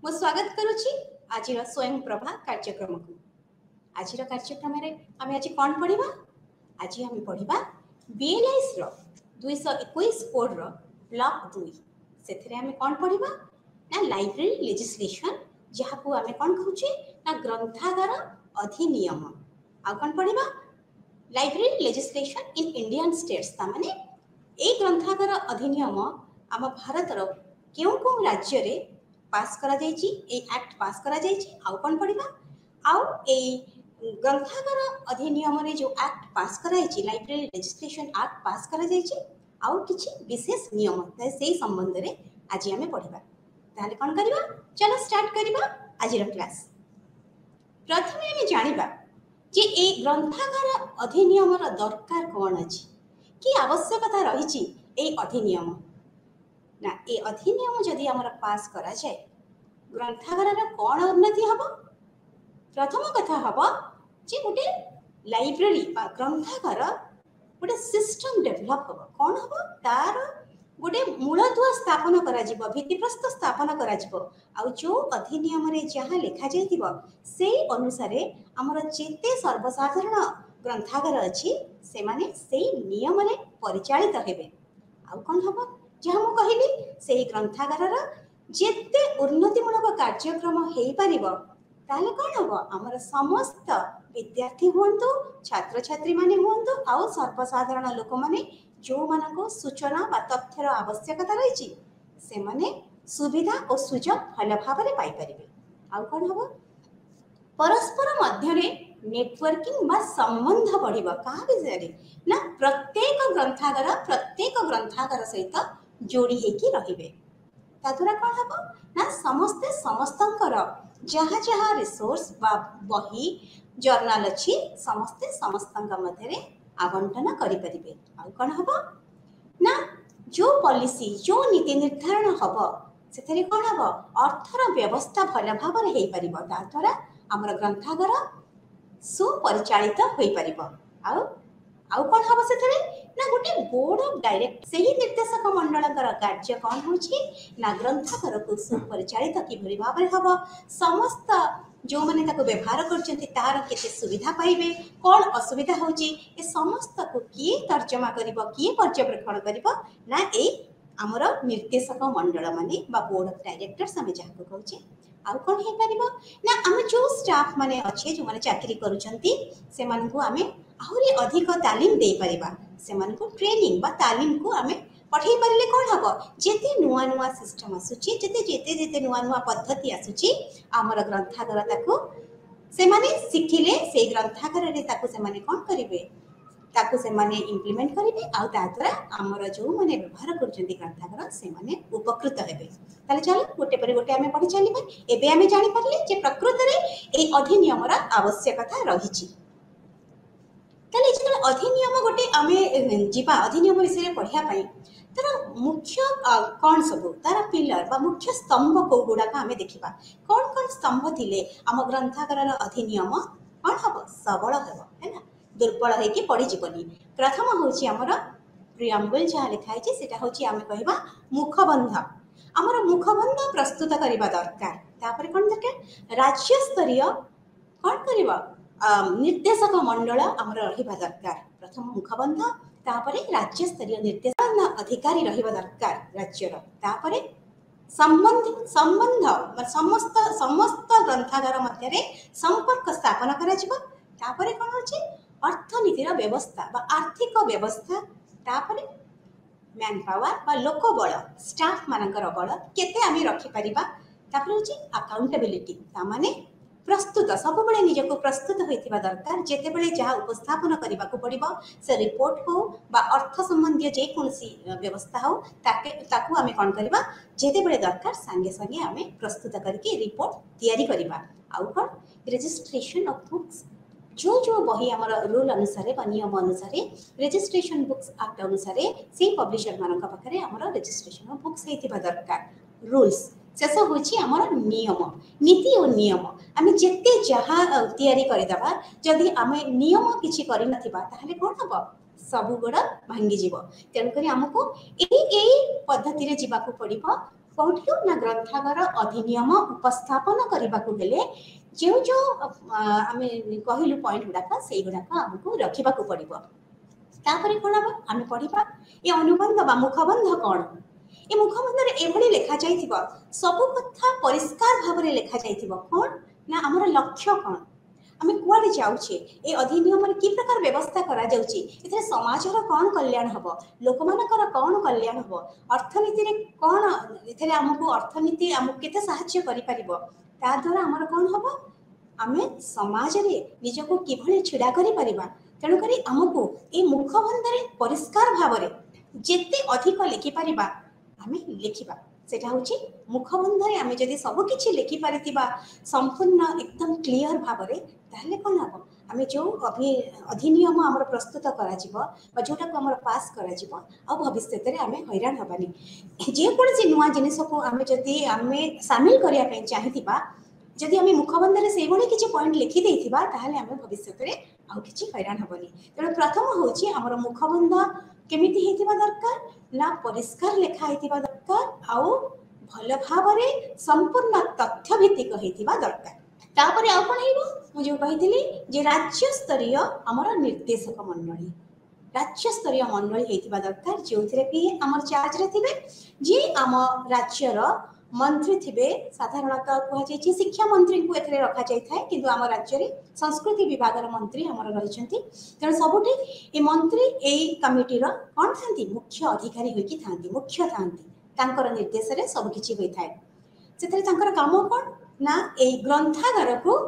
मु स्वागत करुच्ची आज स्वयं प्रभा कार्यक्रम को। आज कार्यक्रम आम आज कौन पढ़ा? आज आम पढ़ा बीएलआईएस 221 कोड ब्लॉक 2 से आम कौन पढ़ा ना लाइब्रेरी लेजिस्लेशन जहाँ को आम कौन कहूचे ना ग्रंथागार अधिनियम। आ कौन पढ़ा library legislation in Indian states माने ए ग्रंथागार अधिनियम आम भारतर क्यों कौन राज्य रे पास करा जायछि ए एक्ट पास करा जायछि। आउ कौन पढ़ा आउ ए ग्रंथागार अधिनियम रे जो एक्ट पास करा जायछि लाइब्रेरी लेजिस्लेशन एक्ट पास करा जायछि आउ किछि विशेष नियम से संबंध रे आज आमे पढ़िबा। ताले कौन करबा चलो स्टार्ट करबा आज क्लास। प्रथमे आमे जानिबा जे ए ग्रंथागार अधिनियम रो दरकार कोन अछि कि आवश्यकता रहिछि ए अधिनियम ना ए अधिनियम जदि आमर पास करा जाए ग्रंथागार कौन उन्नति हम। प्रथम कथा हम जे गोटे लाइब्रेरी बा ग्रंथागार गोटे सिस्टम डेभलप हम कौन हम तार गोटे मूलदुआ स्थापन करा जिवो भित्तिप्रस्तर स्थापन करा जिवो आ जो अधिनियम रे जहाँ लिखा जाइतिबो सेही अनुसार आमर जेते सर्वसाधारण ग्रंथागार अछि से माने सेही नियम रे परिचालित हेबे। आ कौन हम जहाँ मु कहली से ग्रंथागार जेते उन्नतिमूलक कार्यक्रम हो पारिबो ताले कौन हम आमर समस्त विद्यार्थी हुंतु छात्र छात्री माने हुंतु आउ सर्वसाधारण लोक माने जो मानको सूचना बा तथ्यर आवश्यकता रही से माने सुविधा और सुजोग भल भाव में पाई परिबे। आउ कौन हम परस्पर मध्य नेटवर्किंग बा संबंध बढ़िबो का विषय ना प्रत्येक ग्रंथागार सहित जोड़ी हेकी रहिबे। ताद्वारा कौन हम ना समस्ते समस्तंकर जहाँ जहाँ रिसोर्स बा बही जर्नाल अच्छी समस्ते समस्तंक मध्य आवंटन करि परिबे। आ कौन हम ना जो पॉलिसी जो नीति निर्धारण हम से कौन हम अर्थर व्यवस्था भल भाव में हो पार ताद्वारा आमर ग्रंथागार सुपरिचालित हो पार। आउ कौन हम से ना गोटे बोर्ड ऑफ डायरेक्टर से ही निर्देशक मंडल कार्य कौन होची ना ग्रंथागार को सुपरिचालित किभली भाव में हम समस्त जो माने ताको व्यवहार करछन्ती तार केते सुविधा पाइबे कौन असुविधा होची ए समस्त को किए तर्जमा करिवो किए पर्यवेक्षण करिवो ना ए आमर निर्देशक मंडल माने बा बोर्ड ऑफ डायरेक्टर्स आमे जाको कहूचे। आउ कौन हे परिबो ना आमे जो स्टाफ माने अच्छे जो माने चाकरी करूछन्ती से माने को आमे आहुरी अधिक तालीम दे परिबा से माने को ट्रेनिंग बा तालीम को आमे पठै परिले कौन हबो जेते नुआ नुआ सिस्टम आसुची जेते नुआ नुआ पद्धति आसुची आमर ग्रंथागार ताको से माने सिखिले से ग्रंथागार रे ताको से माने कौन करिवे ताको से माने इंप्लीमेंट करिवे आ ताद्वारा आमर जो माने व्यवहार करछन्ती ग्रंथागार से माने उपकृत हेबे। ताले चलो गोटे पर गोटे आमे पढि चलिबा। एबे आमे जानि परले जे प्रकृत रे ए अधिनियम रा आवश्यकता रहिछि। ताले जे अधिनियम गोटे आमे जीवा अधिनियम विषय पढ़िया पई तार मुख्य कौन सब तार पिलर बा मुख्य स्तंभ को गुडा का आमे देखिबा कौन कौन स्तंभ थिले आम ग्रंथागार अधिनियम कौन हबो सबल हेबो है ना दुर्बल है कि पड़ी जीवनी। प्रथम होची हमर प्रियम्बल जहाँ लिखा है सेटा होची आमे कहबा मुखबंध हमर मुखबंध प्रस्तुत करिबा दरकार। तापर कोन दरकार राज्य स्तरीय कोन करिबा निर्देशक मंडल हमर रहिबा दरकार। प्रथम मुखबंध तापर राज्य स्तरीय निर्देशन अधिकारी रहिबा दरकार राज्यर। तापर संबंध समस्त समस्त ग्रंथागार मध्य संपर्क स्थापन करा जिवो। तापर कोन होची अर्थनीतिर व्यवस्था बा आर्थिक व्यवस्था। तापर मैन पावर बा लोक बल स्टाफ मानकर बल केते आमे रखि परिबा। तापर होची अकाउंटेबिलिटी तामाने प्रस्तुत सब बळे निजको प्रस्तुत होइतिबा दरकार जेते बळे जहा उपस्थापन करिबा को पड़िबो से रिपोर्ट हो बा अर्थ संबंधी जे कोनसी व्यवस्था हो ताकू आमे कोन करिबा जेते बळे दरकार संगे संगे आमे प्रस्तुत करके रिपोर्ट तयारी करिबा। आउ कोन रजिस्ट्रेशन ऑफ बुक्स जो बही आमर रूल अनुसार बा नियम अनुसार रजिस्ट्रेशन बुक्स एक्ट अनुसार से पब्लिशर मानक पाखरे आमर रजिस्ट्रेशन ऑफ बुक्स हेतिबा दरकार। रूल्स शेष होची आमर नियम नीति और नियम आमे जेते जहा तयारी करिदबा जदि आमे नियम किछि करि नथिबा ताहले कोन हबो सब गुड़ा भांगी जीव। तेणुक आमको यही पद्धति जीवाक पड़ो कौटू ना ग्रंथागार अधिनियम उपस्थापन करने को हेले जो जो आम कहलु पॉइंट गुड़ाक से गुड़ाक आमको रखा पड़ो तापर कौन हम आम पढ़ा ये अनुबंध बा मुखबंध कौन ये मुखबंधर एभली लिखा जाइथिबो सबु कथा परिष्कार भाव में लिखा जाइथिबो कौन ना आमर लक्ष्य कौन आम कुआडे जाऊे ये अधिनियम कि प्रकार व्यवस्था करा जाउची एथे समाजर कौन कल्याण हम लोक मानकर कौन कल्याण हम अर्थनीति रे कौन एथे आमको अर्थनीति आमको केते सहाय्य करि परिबो ता द्वारा आमर कौन हम आमे समाज रे निजको किभली छिडा करि परिबा तेणु करी आमको ये मुखबंधरे परिष्कार भाव में जेते अधिक लिखि परिबा आमे लिखिबा सेटा होची मुखबंधरे आमे जदि सब किछि लिखि परितिबा संपूर्ण एकदम क्लियर भाव में ताहले कोन हबो आमे जो अधिनियम हमर प्रस्तुत करा जिवो बा जोटा को हमर पास करा जिवो आ भविष्य रे आमे हैरान हबानी जे कोनसी नुवा जिनिस को आमे जदि आमे शामिल करिया पे चाहितिबा जदि आमे मुखबंधरे से भली किछि पॉइंट लिखि देथिबा ताहले आमे भविष्य रे आउ किछि हैरान हबनी तेणु प्रथम होची हमर मुखबंध केमिति हेतिबा दरकार ना परिष्कार लेखा हेतिबा दरकार आउ भल भाव में संपूर्ण तथ्य भित्तिक हेतिबा दरकार तापर आउ कोन हेबो मु जो कहिथिली जे राज्य स्तरीय हमर निर्देशक मंडली राज्य स्तरीय मंडली हेतिबा दरकार जोथिरे कि हमर चार्ज रे थिबे जे हम राज्यर मंत्री थिबे साधारणतः कह जाय शिक्षा मंत्री को एथरे रखा जाय थाए किंतु हम राज्य रे संस्कृति विभाग मंत्री हमर रहिसंती तेणु सबुठी ए मंत्री एई कमिटी रो कोन थांती मुख्य अधिकारी होई कि थांती मुख्य थांती तांकर निर्देश रे सब किछि होई थाए सेतरे तांकर काम कोन ना एई ग्रंथागार को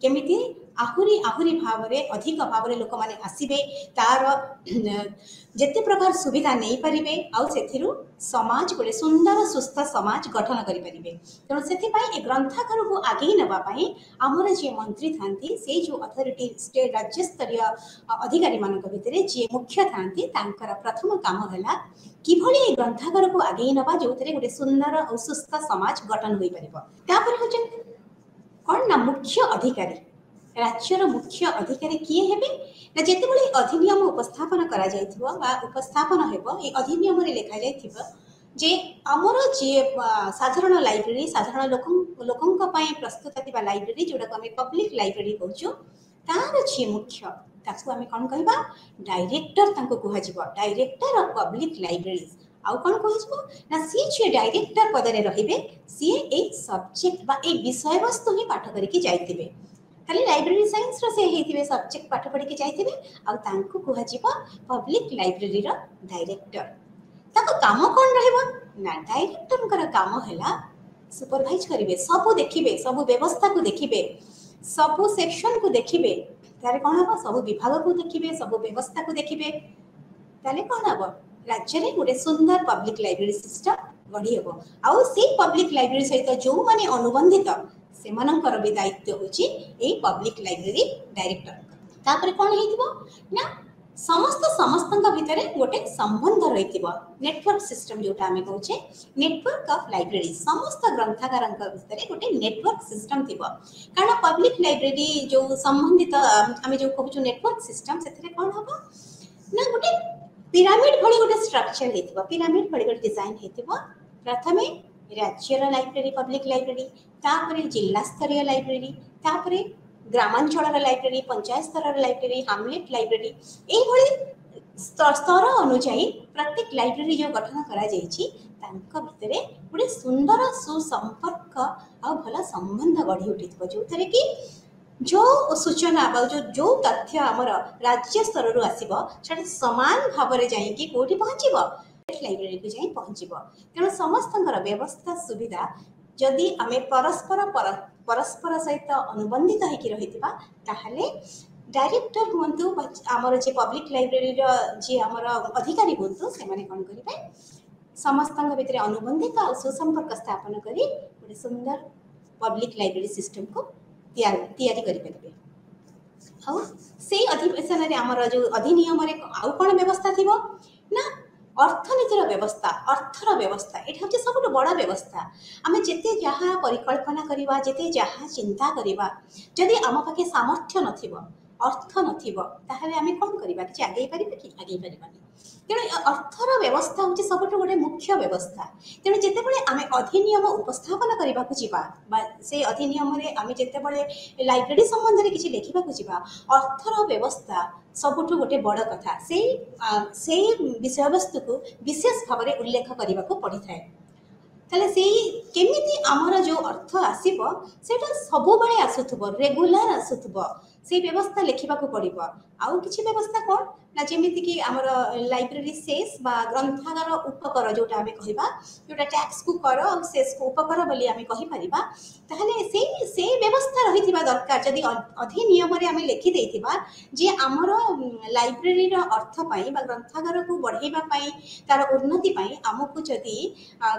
केमिति आहुरी आहुरी भाव में अधिक भाव में लोक माने आसीबे तार जेते प्रकार सुविधा नहीं पारिबे आउ सेथिरु समाज गोटे सुंदर सुस्थ समाज गठन करि परिबे तेणु सेथि पई ए ग्रंथागार को आगे नबा पई हमर जे मंत्री थांती से जो अथॉरिटी स्टेट राज्य स्तरीय अधिकारी मानक भितरे जे मुख्य थांती तांकर प्रथम काम हला किभली ए ग्रंथागार को आगे नबा जोतरे गोटे सुंदर और सुस्थ समाज गठन होई परिबो तापर होचन कोन ना मुख्य अधिकारी राज्यर मुख्य अधिकारी किए हेबे ना जेते बळे अधिनियम उपस्थापन करा जायथिबो बा उपस्थापन हेबो ए अधिनियम रे लेखा जायथिबो जे हमर जे साधारण लाइब्रेरी साधारण लोकंक पई प्रस्तुत थिबा लाइब्रेरी जोडा को हम पब्लिक लाइब्रेरी कहउछु तार जे मुख्य ताकू हम कोन कहबा डायरेक्टर तांको कहै जिवो डायरेक्टर ऑफ पब्लिक लाइब्रेरीज आउ कोन कहै जिवो ना सी जे डायरेक्टर पद रे रहिबे सी ए सब्जेक्ट बा ए विषय वस्तु ही पाठ करिकि जायतिबे खाली लाइब्रेरी साइंस रो से हेतिबे सब्जेक्ट पाठ पढ़ी के जाइतिबे आ तांको कुहा जिवो पब्लिक लाइब्रेरी रो डायरेक्टर ताको काम कोन रहबो ना डायरेक्टर कर काम हैला सुपरवाइज करिवे सब देखिबे सब व्यवस्था को देखिबे सब सेक्शन को देखिबे तारे कोन हबो सब विभाग को देखिबे सब व्यवस्था को देखिबे ताले कोन हबो राज्य रे गोटे सुंदर पब्लिक लाइब्रेरी सिस्टम गढी हबो आ से पब्लिक लाइब्रेरी सहित जो माने अनुबंधित से मानकर भी दायित्व होची ए पब्लिक लाइब्रेरी डायरेक्टर तापर कोन हेतिबो ना समस्तक भितरे गोटे संबंध रहितिबो नेटवर्क सिस्टम जोटा हमें कहूचे नेटवर्क ऑफ लाइब्रेरी समस्त ग्रंथागारक भितरे गोटे नेटवर्क सिस्टम थिबो कारण पब्लिक लाइब्रेरी जो संबंधित हमें जो कहूछु नेटवर्क सिस्टम सेथरे कोन हबो ना गोटे पिरामिड भली गोटे स्ट्रक्चर हेतिबो पिरामिड भली गोटे डिजाइन हेतिबो प्रथमे राज्यर लाइब्रेरी पब्लिक लाइब्रेरी तापरे जिला स्तरीय लाइब्रेरी तापरे ग्रामांचल लाइब्रेरी पंचायत स्तर लाइब्रेरी हामलेट लाइब्रेरी ए भली स्तर अनुसार प्रत्येक लाइब्रेरी जो गठन करा जायछि तांका भितरे गोटे सुंदर सुसंपर्क आ भला संबंध गढ़ी उठितबो जोतरे कि जो सूचना बा जो तथ्य हमर राज्य स्तर रु आसीबो सेटा समान भाव रे जाई कि कोठी पहुंचीबो लाइब्रेरी को जाई पहुंचीबो तेणु समस्तंकर व्यवस्था सुविधा जदि आमे परस्पर सहित अनुबंधित होइकी रहितिबा ताहले डायरेक्टर हुंतु हमर जे पब्लिक लाइब्रेरी रो जे हमर अधिकारी हुंतु से माने कोन करिवे समस्तंक भितरे अनुबंधित और सुसंपर्क स्थापन करी गोटे सुंदर पब्लिक लाइब्रेरी सिस्टम को तैयारी करि परिबे हाउ से अधिवेशन रे हमर जो अधिनियम रे आउ कोन व्यवस्था थिबो ना अर्थनीतिर व्यवस्था अर्थर व्यवस्था ये हूँ सब बड़ा व्यवस्था आम जिते जहाँ परिकल्पना करवा जिते जहाँ चिंता करवा जदि आम पाखे सामर्थ्य नथिबो अर्थ नथिबो ताहले आमे कोन करबा कि आगे पारिबा कि आगे पारिबानी तेणु अर्थर व्यवस्था हूँ सब गोटे मुख्य व्यवस्था। तेणु जितेबाला आम अधिनियम उपस्थापन करने को से अधिनियम आम जितेबाला लाइब्रेरी संबंध में किसी लिखा जा अर्थर व्यवस्था सबुठ गोटे बड़ कथा से विषय वस्तु को विशेष भाव में उल्लेख करने को पड़ी था। ताले से केमिति आमर जो अर्थ आसीबो सेटा सबु बळे आसुथबो रेगुलर आसुथबो से व्यवस्था लेखिबा को पड़िबो। आउ किछि व्यवस्था कोन ना जेमिति कि आमर लाइब्रेरी सेस बा ग्रंथागार उपकर जोटा आमे कहिबा जोटा टैक्स को कर और सेस को उपकर बोली आमे कहि परिबा ताहले से व्यवस्था रहिथिबा दरकार। जदि अधिनियम रे आमे लेखि देथिबा जे आमर लाइब्रेरी रो अर्थ पई बा ग्रंथागार को बढ़ाइबा पई तार उन्नति पई हमकु जदि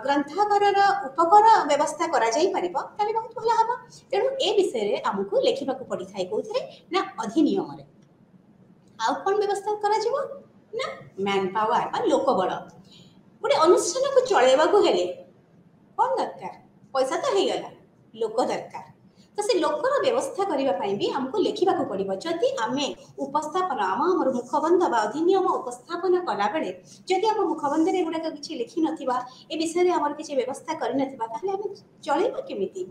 ग्रंथागार उपकर व्यवस्था करा जाई परिबो ताले बहुत भला हबो। तेणु ए विषय रे हमकु लेखिबा को पड़ी थाए कोथरे ना अधिनियम रे। आउ कोन व्यवस्था करा जीवो ना मैन पावर बा लोक बळ गोटे अनुष्ठान को चलेबा को हेले कोन दरकार पैसा तो हे गला लोक दरकार। तो से लोकर व्यवस्था करबा पई भी हमको लेखिबा को पड़िबो। जदि आमे उपस्थापन हमर मुखबंध बा अधिनियम उपस्थापन कला बेले जदि हम मुखबंध रे गुडा किछि लिखि नथिबा ए विषय रे हमर किछि व्यवस्था करि नथिबा ताले हम चलेबा केमिति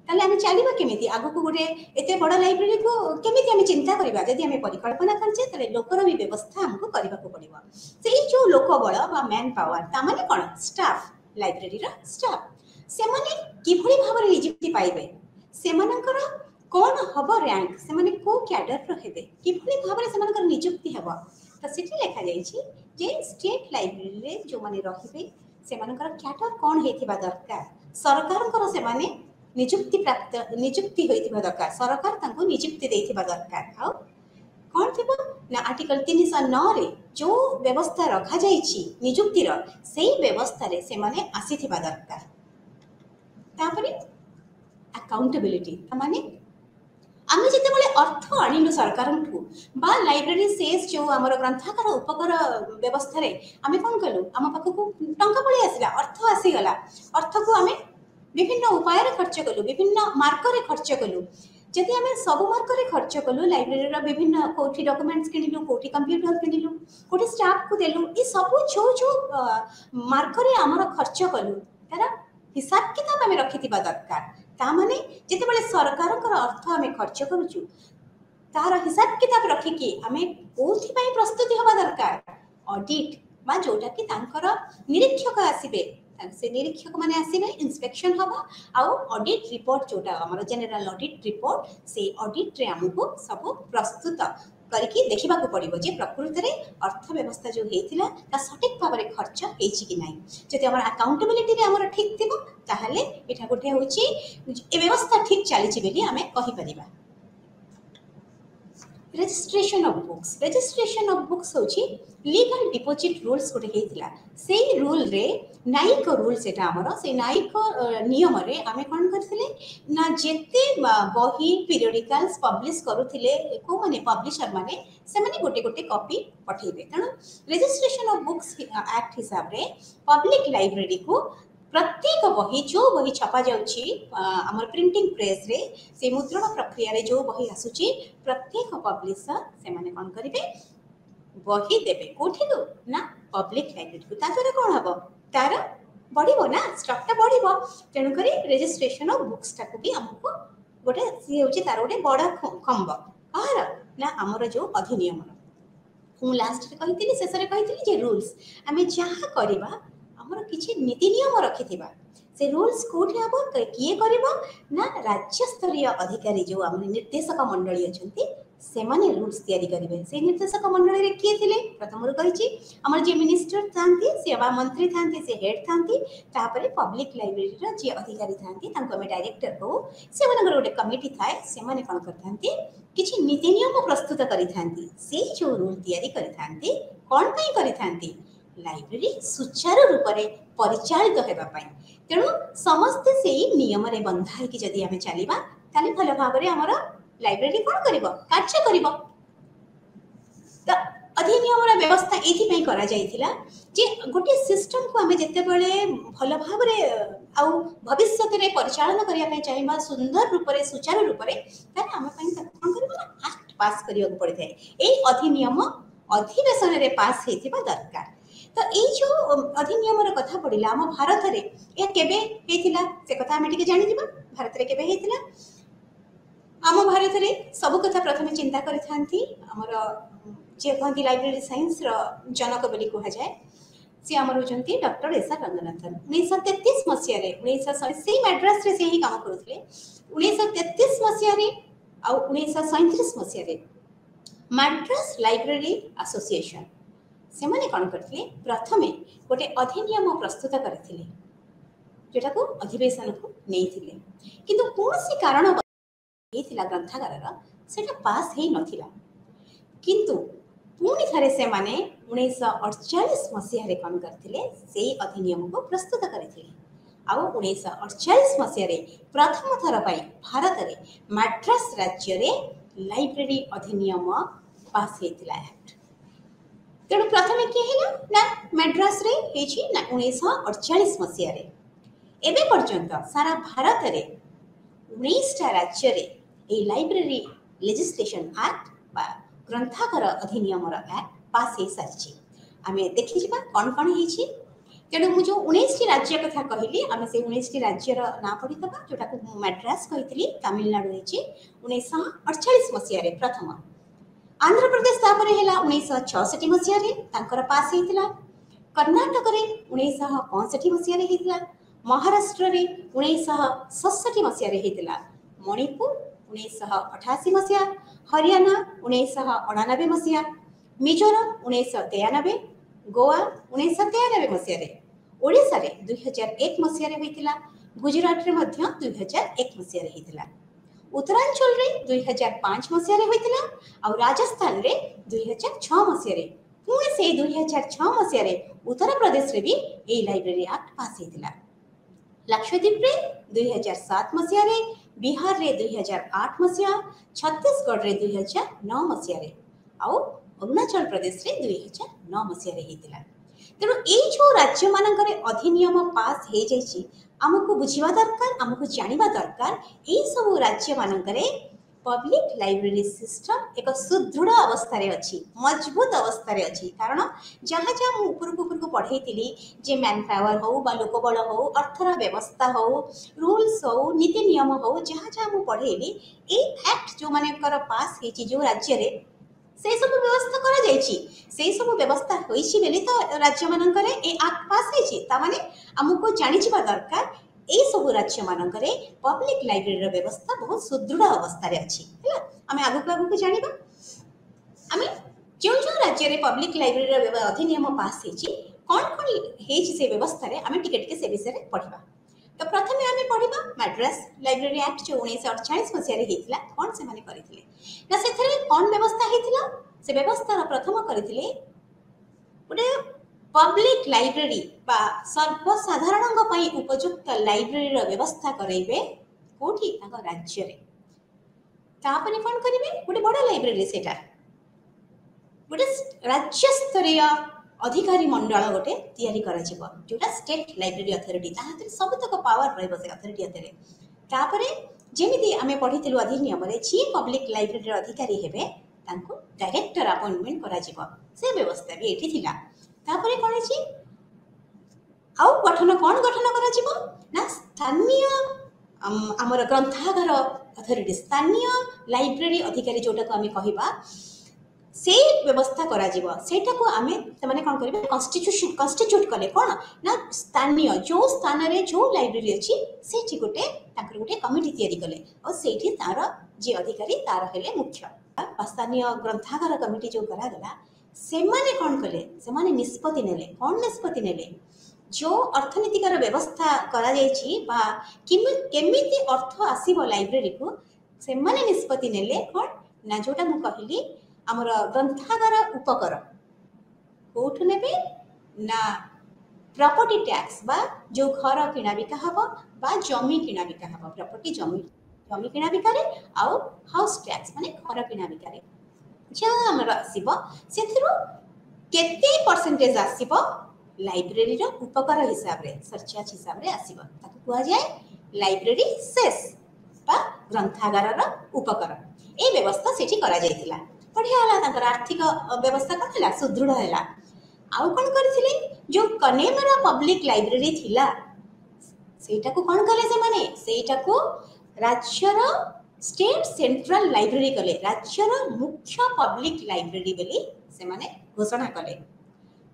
ताले हम चलीबा केमिति आगु को गोटे एते बड़ लाइब्रेरी को केमिति हम चिंता करबा। जदि हम परिकल्पना करछे ताले लोकर भी व्यवस्था हमको करबा को पड़िबो। सेही जो लोक बळ बा मैन पावर ता माने कोन स्टाफ लाइब्रेरी रा स्टाफ से माने किभଳି भाବରେ नियुक्ति पाइबे सेमानकर कौन हम रैंक से माने को कैडर रहे किभଳି भाବରେ सेमानकर नियुक्ति हेब तो सेठी लेखा जाइछि जे स्टेट लाइब्रेरी रे जो माने रहिबे सेमानकर कैडर कौन हेथिबा दरकार सरकारकर से माने नियुक्ति प्राप्त नियुक्ति होइथिबा दरकार सरकार तांको नियुक्ति देइथिबा दरकार। आ कौन थिबो ना आर्टिकल 309 रे जो व्यवस्था रखा जाइछि नियुक्ति रो सेही व्यवस्था रे से माने आसीथिबा दरकार। तापरे अकाउंटेबिलिटी माने आमे जेतेबेले अर्थ आनिलु सरकारंठु बा लाइब्रेरी सेस जो हमर ग्रंथागार उपकर व्यवस्था रे आमे कोन कलु आम पाखकु टंका पळी आसिला अर्थ आसी गला अर्थ को आमे विभिन्न उपाय रे खर्च कलु विभिन्न मार्क रे खर्च कलु। जदि आमे सब मार्क रे खर्च कलु लाइब्रेरी रो विभिन्न कोठी डॉक्यूमेंट्स किनिलु कोठी कंप्यूटर किनिलु कोठी स्टाफ को देलु ई सब जो जो मार्क रे हमर खर्च कलु तारा हिसाब किताब आमे रखिथिबा दरकार। ता माने जेतेबेले सरकारकर अर्थ आमे खर्च करूछु तार हिसाब किताब रखिकी आमे कोथि पई प्रस्तुति होबा दरकार ऑडिट बा जोटा कि तांकर निरीक्षक आसीबे से निरीक्षक माने आसीबे इंस्पेक्शन होबा आउ ऑडिट रिपोर्ट जोटा हमर जनरल ऑडिट रिपोर्ट से ऑडिट रे हमको सब प्रस्तुत करके देखिबा को पड़िबो जे प्रकृति रे अर्थ व्यवस्था जो हेतिला ता सटीक भाव रे खर्च हेछि कि नाही। जति हमर अकाउंटेबिलिटी रे हमर ठीक थिबो ताहले एठा गोटे होछि ए व्यवस्था ठीक चली छि बेली हमें कहि परिबा। रजिस्ट्रेशन ऑफ बुक्स होछि लीगल डिपॉजिट रूल्स गोटे हेतिला सेही रूल रे नायिक रूल सेटा हमर से नायिक नियम रे आमे कोन करथिले ना जेते बही पीरियडिकल्स पब्लिश करूथिले को माने पब्लिशर माने से माने गोटे गोटे कॉपी पठेबे। तणु रजिस्ट्रेशन ऑफ बुक्स एक्ट हिसाब रे पब्लिक लाइब्रेरी को प्रत्येक बही जो बही छपा जाउची हमर प्रिंटिंग प्रेस रे से मुद्रण प्रक्रिया रे जो बही आसुची प्रत्येक पब्लिशर से माने कोन करिवे बही देबे कोठी को ना पब्लिक लाइब्रेरी को ताजरे कोन हबो तार बढ़िबो ना स्टॉक ता बढ़िबो। तेनु करी रजिस्ट्रेशन ऑफ बुक्स ता को भी हमको गोटे सी होची तार गोटे बड़ा खंब आर ना हमर जो अधिनियम हूँ लास्ट रे कहितली शेष रे कहितली जे रूल्स आमे जहा करबा हमर किछि नीति नियम रखिथिबा से रूल्स कोठी हबो किए करबो ना राज्य स्तरीय अधिकारी जो हमर निर्देशक मंडली अछंती से माने रूल्स तैयारी करिवे। से निर्देशक मंडली रे किए थिले प्रथम रो कहिछि हमर जे मिनिस्टर थांती सेवा मंत्री थांती से हेड थांती तापरे पब्लिक लाइब्रेरी रो जे अधिकारी थांती तांको हम डायरेक्टर को से मानकर गोटे कमिटी थाए से माने कोन करथांती किछि नीति नियम प्रस्तुत करिथांती से जो रूल तैयारी करिथांती कोन पई करिथांती लाइब्रेरी सुचारू रूप से परिचालित होगा पाई। तेणु समस्ते से नियम रे बंधा कि जदि आमे चलीबा ताले भल भाव रे हमर लाइब्रेरी कोन करबो कार्य करबो। त अधिनियम रे व्यवस्था एथि पई करा जायथिला जे गोटे सिस्टम को आमे जते बेले भल भाव रे आ भविष्य रे परिचालन करिया पई चाहिबा सुंदर रूप रे सुचारू रूप रे ताले आमे पई कोन करबो एक्ट पास करिया को पड़े थाए। ए अधिनियम अधिवेशन रे पास हेतिबा दरकार। तो एई जो अधिनियम रो कथा पड़िला हम भारत रे ए केबे हेतिला से कथा हम टिके जानि दिबा। भारत रे केबे हेतिला आम भारत रे सब कथा प्रथमे चिंता करिथांती हमर जे कहती लाइब्रेरी साइंस रो जनक बोली कहा जाए सी आमर होचंती डॉक्टर एस आर रंगनाथन 1933 मसिया रे 1900 मैड्रास रे से ही काम करूथले 1933 मसिया रे आ 1937 मसिया रे मैड्रास लाइब्रेरी एसोसिएशन से माने कोन करथिले प्रथमे गोटे अधिनियम प्रस्तुत करथिले जेटा को अधिवेशन को नेइथिले किंतु कोनसी कारण हेतिला ग्रंथागार सेटा पास हे नथिला किंतु पुणी थे से माने 1948 मसीह रे कौन करथिले से अधिनियम को प्रस्तुत करथिले आ 1948 मसीह रे प्रथम थर पई भारत रे मद्रास राज्य रे लाइब्रेरी अधिनियम पास हेतिला एक्ट तेणु प्रथमे के हेला ना मद्रास रे हेछि ना 1948 मसीह रे एबे पर्यंत सारा भारत रे 19 टा राज्य रे ए लाइब्रेरी लेजिस्लेशन एक्ट बा ग्रंथागार अधिनियम एक्ट पास हो सारी आम देखी कौन कौन हो तेणु मुझे 19 टी राज्य कथा कहली आम से 19 टी राज्यर ना पढ़ीदबा जोटा को मद्रास कही तमिलनाडु होती 1948 मसीह प्रथम आंध्र प्रदेश तापर है 1966 मसीह पास होता कर्णाटक 1965 मसीह महाराष्ट्र 1967 मसीह मणिपुर 1988 मसीहा हरियाणा 1999 मसीहा मिजोरम 1993 गोवा 1993 मसीहा ओडिशा रे 2001 मसीहा रे होइतिला गुजरात रे मध्य 2001 मसीहा रे होइतिला उत्तरांचल रे 2005 मसीहा रे होइतिला और राजस्थान रे 2006 मसीहा रे पुणे से 2006 मसीहा रे उत्तर प्रदेश रे भी ए लाइब्रेरी एक्ट पास होइतिला लक्षद्वीप रे 2007 मसीहा रे बिहार रे 2008 मसीहा छत्तीसगढ़ रे 2009 मसीहा रे आउ अरुणाचल प्रदेश रे 2009 मसीहा रे हेतिला तेणु ए जो राज्य मानकर अधिनियम पास हे जाइछि हमको बुझिबा दरकार हमको जानिबा दरकार ए सब राज्य मानकर पब्लिक लाइब्रेरी सिस्टम एक सुदृढ़ अवस्था रे अछि मजबूत अवस्था रे अछि कारण जहाँ जहाँ मु ऊपर को पढ़ेइतिली जे मैन पावर हो बा लोकबल हो अर्थर व्यवस्था हो रूल्स हो नीति नियम हो जहाँ जहाँ मु पढ़ेइली ए एक्ट जो मानकर पास हेछि जो राज्य रे से सब व्यवस्था करा जाइछि से सब व्यवस्था होइछि बेले तो राज्य मानकर ए एक्ट पास हेछि ता माने हमको जानिजिबा दरकार ए सब राज्य मानकर पब्लिक लाइब्रेरी व्यवस्था बहुत सुदृढ़ अवस्था रे अछि हैला आमे आगु को जानिबा आमे जो जो राज्य रे पब्लिक लाइब्रेरी अधिनियम पास हेछि कोन कोन हेछि से व्यवस्था रे आमे टिके टिके से विषय रे पढिबा तो प्रथमे आमे पढिबा मद्रास लाइब्रेरी एक्ट जो 1948 मसिया रे हेतिला कोन से माने करिथिले ना सेथरे कोन व्यवस्था हेतिला से व्यवस्था प्रथम करिथिले गोटे पब्लिक लाइब्रेरी बा सर्वसाधारण पई उपयुक्त लाइब्रेरी व्यवस्था करैबे कोठी ताको राज्य रे तापने कोन करिवे गोटे बड़ लाइब्रेरी सेटा गोटे राज्य स्तरीय अधिकारी मंडल गोटे तैयारी करा जिवो जोटा स्टेट लाइब्रेरी अथॉरिटी ताहाते सबतक पावर रहबो से अथॉरिटी अतरे तापरे जेमिति आमे पढितिलु अधिनियम रे जी पब्लिक लाइब्रेरी अधिकारी हेबे तांको डायरेक्टर अपॉइंटमेंट करा जिवो से व्यवस्था भी एठी थिला तापरे कोन अछि आउ गठन कोन गठन करा जिवो ना स्थानीय हमर ग्रंथागार अथॉरिटी स्थानीय लाइब्रेरी अधिकारी जोटा को आमे कहिबा से व्यवस्था करा जीवो सेटा को आमे त माने कोन करबे कन्स्टिट्यूट कले कोन ना स्थानीय जो स्थान रे जो लाइब्रेरी अछि सेठी गोटे ताकर गोटे कमिटी तयारी कले और सेठी तार जे अधिकारी तार हेले मुख्य स्थानीय ग्रंथागार कमिटी जो करा गला से माने कोन कले से माने निष्पत्ति नेले कोन निष्पत्ति नेले जो अर्थनीतिकर व्यवस्था करा जायछि बा केमिति अर्थ आसीबो लाइब्रेरी को से माने निष्पत्ति नेले कोन ना जोटा मु कहली आमर ग्रंथागार उपकर कोठु नेबे ना प्रॉपर्टी टैक्स बा जो घर किना बिका हबो बा जमी किना बिका हबो प्रॉपर्टी जमी किना बिका रे आउ हाउस टैक्स माने घर किना बिका रे जे हमर आसीबो सेथिरु केते परसेंटेज आसीबो लाइब्रेरी रो उपकर हिसाब रे सरचार्ज हिसाब रे आसीबो ताको कुआ जाय लाइब्रेरी सेस बा ग्रंथागार रो उपकर ए व्यवस्था सेठी करा जायतिला बढ़िया होला तांकर आर्थिक व्यवस्था कौन है सुदृढ़ है। आउ कौन करथिले जो कनेमरा पब्लिक लाइब्रेरी थिला सेटा को कौन कले से माने सेटा को राज्यर स्टेट सेंट्रल लाइब्रेरी कले राज्यर मुख्य पब्लिक लाइब्रेरी बोली से माने घोषणा कले।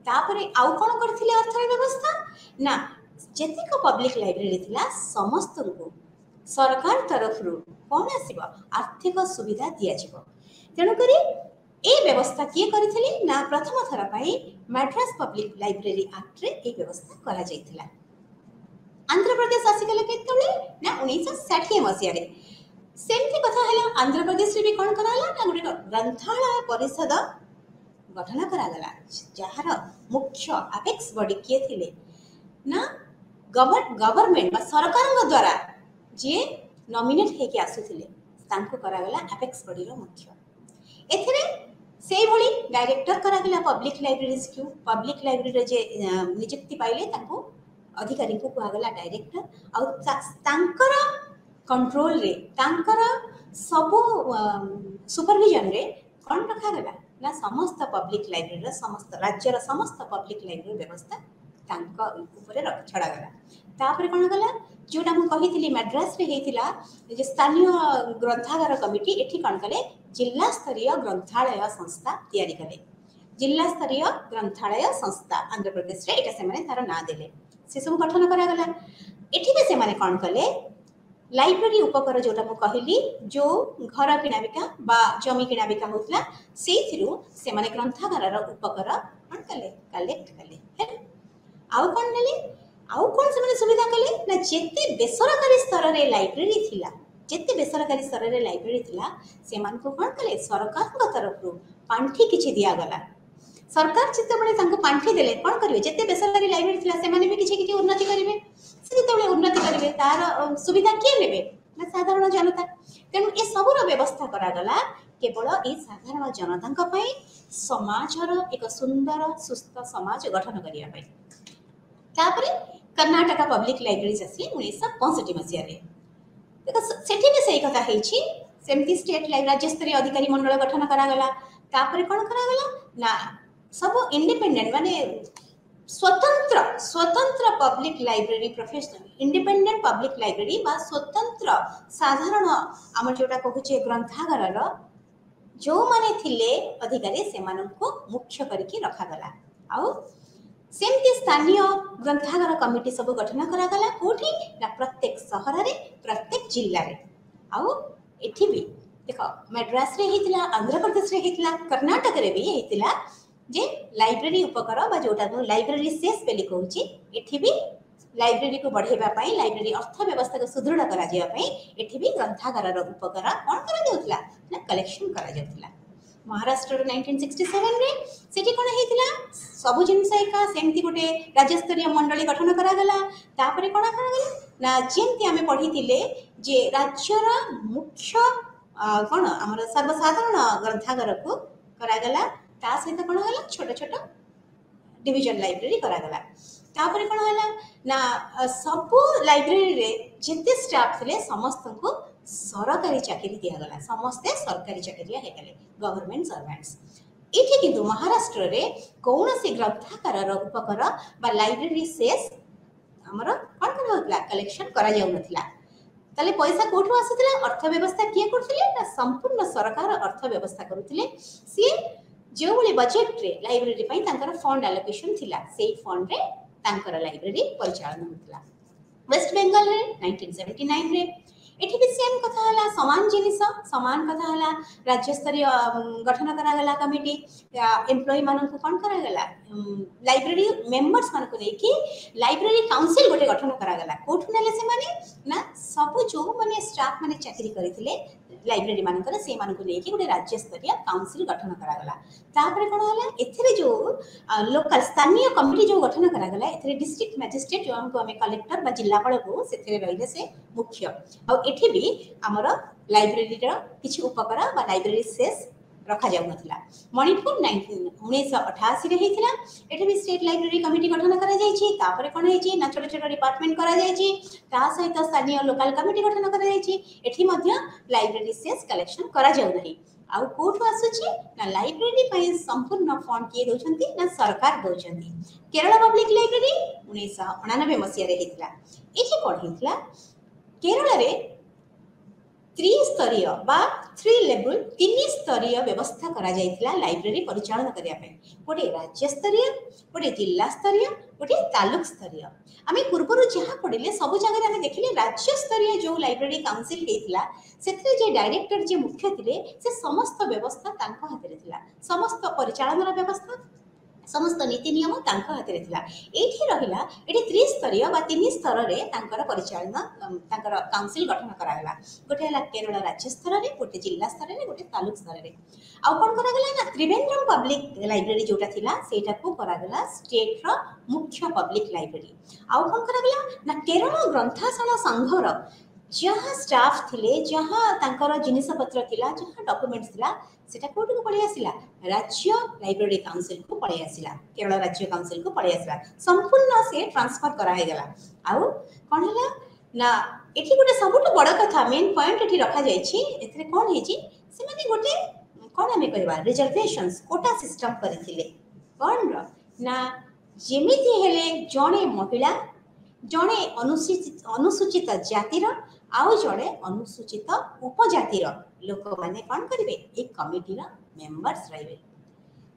तापरे आउ कौन करथिले अर्थ व्यवस्था ना जेतिक पब्लिक लाइब्रेरी थिला समस्त को सरकार तरफ रु कौन आसीबो आर्थिक सुविधा दिया जिवो। तेणु करी ए व्यवस्था किए करथिले ना प्रथम थर पई मद्रास पब्लिक लाइब्रेरी एक्ट रे ए व्यवस्था करा जायतिला। आंध्र प्रदेश आसिकले केतले ना 1960 मसिया रे सेमती कथा हला आंध्र प्रदेश रे भी कोन कराला ना गुटे ग्रंथालय परिषद गठन करा गला जहार मुख्य अपेक्स बॉडी किए थिले ना गवर्नमेंट बा सरकार द्वारा जे नॉमिनेट हे के आसुथिले तांको करा गला अपेक्स बॉडी रो मुख्य। एथिरे सेई भली डायरेक्टर करा गला public libraries Q public library रे जे नियुक्ति पाइले तांको अधिकारी को कहा गला डायरेक्टर आ तांकर कंट्रोल रे तांकर सब सुपरविजन रे कोन रखा गला ना समस्त पब्लिक लाइब्रेरी रे समस्त राज्य रे समस्त पब्लिक लाइब्रेरी व्यवस्था तांका ऊपर छड़ा गला। तापर कोन गला जोटा मु कहिथिली मद्रास रे हेतिला जे स्थानीय ग्रंथागार कमिटी एठी कोन कले जिला स्तरीय ग्रंथालय संस्था तयारी कले। जिला स्तरीय ग्रंथालय संस्था आंध्र प्रदेश रे एटा से माने तार ना देले से सब गठन करा गला। एठी भी से माने कोन कले लाइब्रेरी उपकर जोटा मु कहिली जो घर किना बिका बा जमी किना बिका होतला सेथिरु से माने ग्रंथागार रो उपकर कोन कले कलेक्ट कले है। आउ कोन नेले आउ कोन से माने सुविधा कले ना जेते बेसरकारी स्तर रे लाइब्रेरी थिला जेते बेसरकारी स्तर रे लाइब्रेरी थिला से मान को कोन कले सरकार को तरफ रु पांठी किछि दिया गला। सरकार चित्त बळे तांको पांठी देले कोन करिवे जेते बेसरकारी लाइब्रेरी थिला से माने भी किछि उन्नति करिवे से जेते उन्नति करिवे तार सुविधा के लेबे ना साधारण जनता। तेनु ए सबरो व्यवस्था करा गला केवल ए साधारण जनता पई समाजर एक सुंदर सुस्थ समाज गठन करिया पई। तापरे कर्नाटक पब्लिक लाइब्रेरी आसी 1965 मसिया रे देखो सेठी भी सही कथा हेछि सेमती स्टेट लाइब्रेरी राज्य स्तरीय अधिकारी मंडल गठन करा गला। तापरे कोन करा गला ना सब इंडिपेंडेंट माने स्वतंत्र स्वतंत्र public library professional independent public library बा स्वतंत्र साधारण आम जोटा कहूचे ग्रंथागार रो जो माने थिले अधिकारी से मानको मुख्य करके रखा गला। आउ सेमती स्थानीय ग्रंथागार कमिटी सब गठन करा गला कोठी ना प्रत्येक शहर रे प्रत्येक जिल्ला रे। आउ एठी भी देखो मद्रास रे हेतिला आंध्र प्रदेश रे हेतिला कर्नाटक रे भी हेतिला जे लाइब्रेरी उपकर बा जोटा लाइब्रेरी सेस बेली कहूची एठी भी लाइब्रेरी को बढ़ेबा पई लाइब्रेरी अर्थ व्यवस्था को सुदृढ़ करा जिया पई एठी भी ग्रंथागार रो उपकर कोन करा जाउतला ना कलेक्शन करा जाउतला। महाराष्ट्र रो 1967 रे सेठी कोन हेतिला सब जिनस एका सेमती गोटे राज्य स्तरीय मंडली गठन करा गला। तापरे कोन करा गला ना जेमती हमें पढितिले जे राज्यर मुख्य कोन हमर सर्वसाधारण ग्रंथागार को करा गला ता सहित कोन होला छोट छोट डिवीजन लाइब्रेरी करा गला। तापरे कोन होला ना सब लाइब्रेरी रे जेते स्टाफ थिले समस्त को सरकारी चाकरी दिया गला समस्ते सरकारी चाकरी हे गले गवर्नमेंट सर्वेंट्स। एठी किंतु महाराष्ट्र रे कौनसी ग्रंथागार उपकर बा लाइब्रेरी सेस हमर कोन कोन होतला कलेक्शन करा जाउ नथिला। ताले पैसा कोठु आसुतला अर्थ व्यवस्था किए करथिले ना संपूर्ण सरकार अर्थ व्यवस्था करूथिले सी जो बले बजेट रे लाइब्रेरी पई तांकर फंड एलोकेशन थिला सेई फंड रे तांकर लाइब्रेरी परिचालन होतला। वेस्ट बंगाल रे 1979 रे एठी भी सेम कथा हला समान जिनिस समान कथा हला राज्य स्तरीय गठन करा गला कमिटी एम्प्लॉय मानन को कोन करा गला लाइब्रेरी मेंबर्स मान को लेकी लाइब्रेरी काउंसिल गोटे गठन करा गला कोठु नेले से माने ना सब जो माने स्टाफ माने चाकरी करिथिले लाइब्रेरी मानकर से मान को लेकी गोटे राज्य स्तरीय काउंसिल गठन करा गला। तापरे कोन हला एथिरे जो लोकल स्थानीय कमिटी जो गठन करा गला एथिरे डिस्ट्रिक्ट मैजिस्ट्रेट जो हमको हमें कलेक्टर बा जिल्लापाल को सेथिरे रहिले से मुख्य आ एठी भी हमर लाइब्रेरी रो किछि उपकर बा लाइब्रेरी सेस रखा जाउ नथिला। मणिपुर 1988 रे हेतिला एठी भी स्टेट लाइब्रेरी कमिटी गठन करा जायछि। तापरे कोन हेछि ना छोट छोट डिपार्टमेंट करा जायछि ता सहित स्थानीय लोकल कमिटी गठन करा जायछि एठी मध्य लाइब्रेरी सेस कलेक्शन करा जाउ नाही। आउ कोठु आसुची ना लाइब्रेरी पई संपूर्ण फंड किए दउछंती ना सरकार दउछंती। केरला पब्लिक लाइब्रेरी 1999 मसिया रे हेतला। एठी कोन हेतला केरला रे त्रिस्तरीय बा थ्री लेवल तीन स्तरीय व्यवस्था करा जाइथिला लाइब्रेरी परिचालन करिया पे। गोटे राज्य स्तरीय, गोटे जिला स्तरीय, गोटे तालुक स्तरीय। आमे पूर्वरु जहा पढिले सब जगह आमे देखिले राज्य स्तरीय जो लाइब्रेरी काउंसिल हेतिला सेथरे जे डायरेक्टर जे मुख्य थिले से समस्त व्यवस्था तांको हाते थिला। समस्त परिचालन व्यवस्था समस्त नीति नियम तांको हाते थिला। एठी रहिला एठी त्रिस्तरीय बा तीन स्तर रे तांकर परिचालन तांकर काउंसिल गठन करागला। गोटे हला केरल राज्य स्तर रे, गोटे जिला स्तर रे, गोटे तालुक स्तर रे। आ कोन करागला ना त्रिवेंद्रम पब्लिक लाइब्रेरी जोटा थिला सेटा को करागला स्टेट रो मुख्य पब्लिक लाइब्रेरी। आ कोन करागला ना केरल ग्रंथाशाला संघर जहाँ स्टाफ थिले जहाँ तांकर जिनिस पत्र थिला जहाँ डॉक्यूमेंट्स थिला सेटा कोठी को पळै आसिला राज्य लाइब्रेरी काउंसिल को पळै आसिला। केरल राज्य काउंसिल को पळै आसिला। संपूर्ण से ट्रांसफर करा हे गेला। आउ कोन हला ना एठी गोटे सबटु बड़ कथा मेन पॉइंट एठी रखा जायछि। एथरे कोन हेछि से माने गोटे कोन हमें कहबा रिजर्वेशंस कोटा सिस्टम करिथिले। कोन रो ना जेमिति हेले जणे महिला जणे अनुसूचित जातिर आउ जड़े अनुसूचित उपजातिर लोक माने कौन करिवे एक कमिटी रा मेंबर्स रहिबे।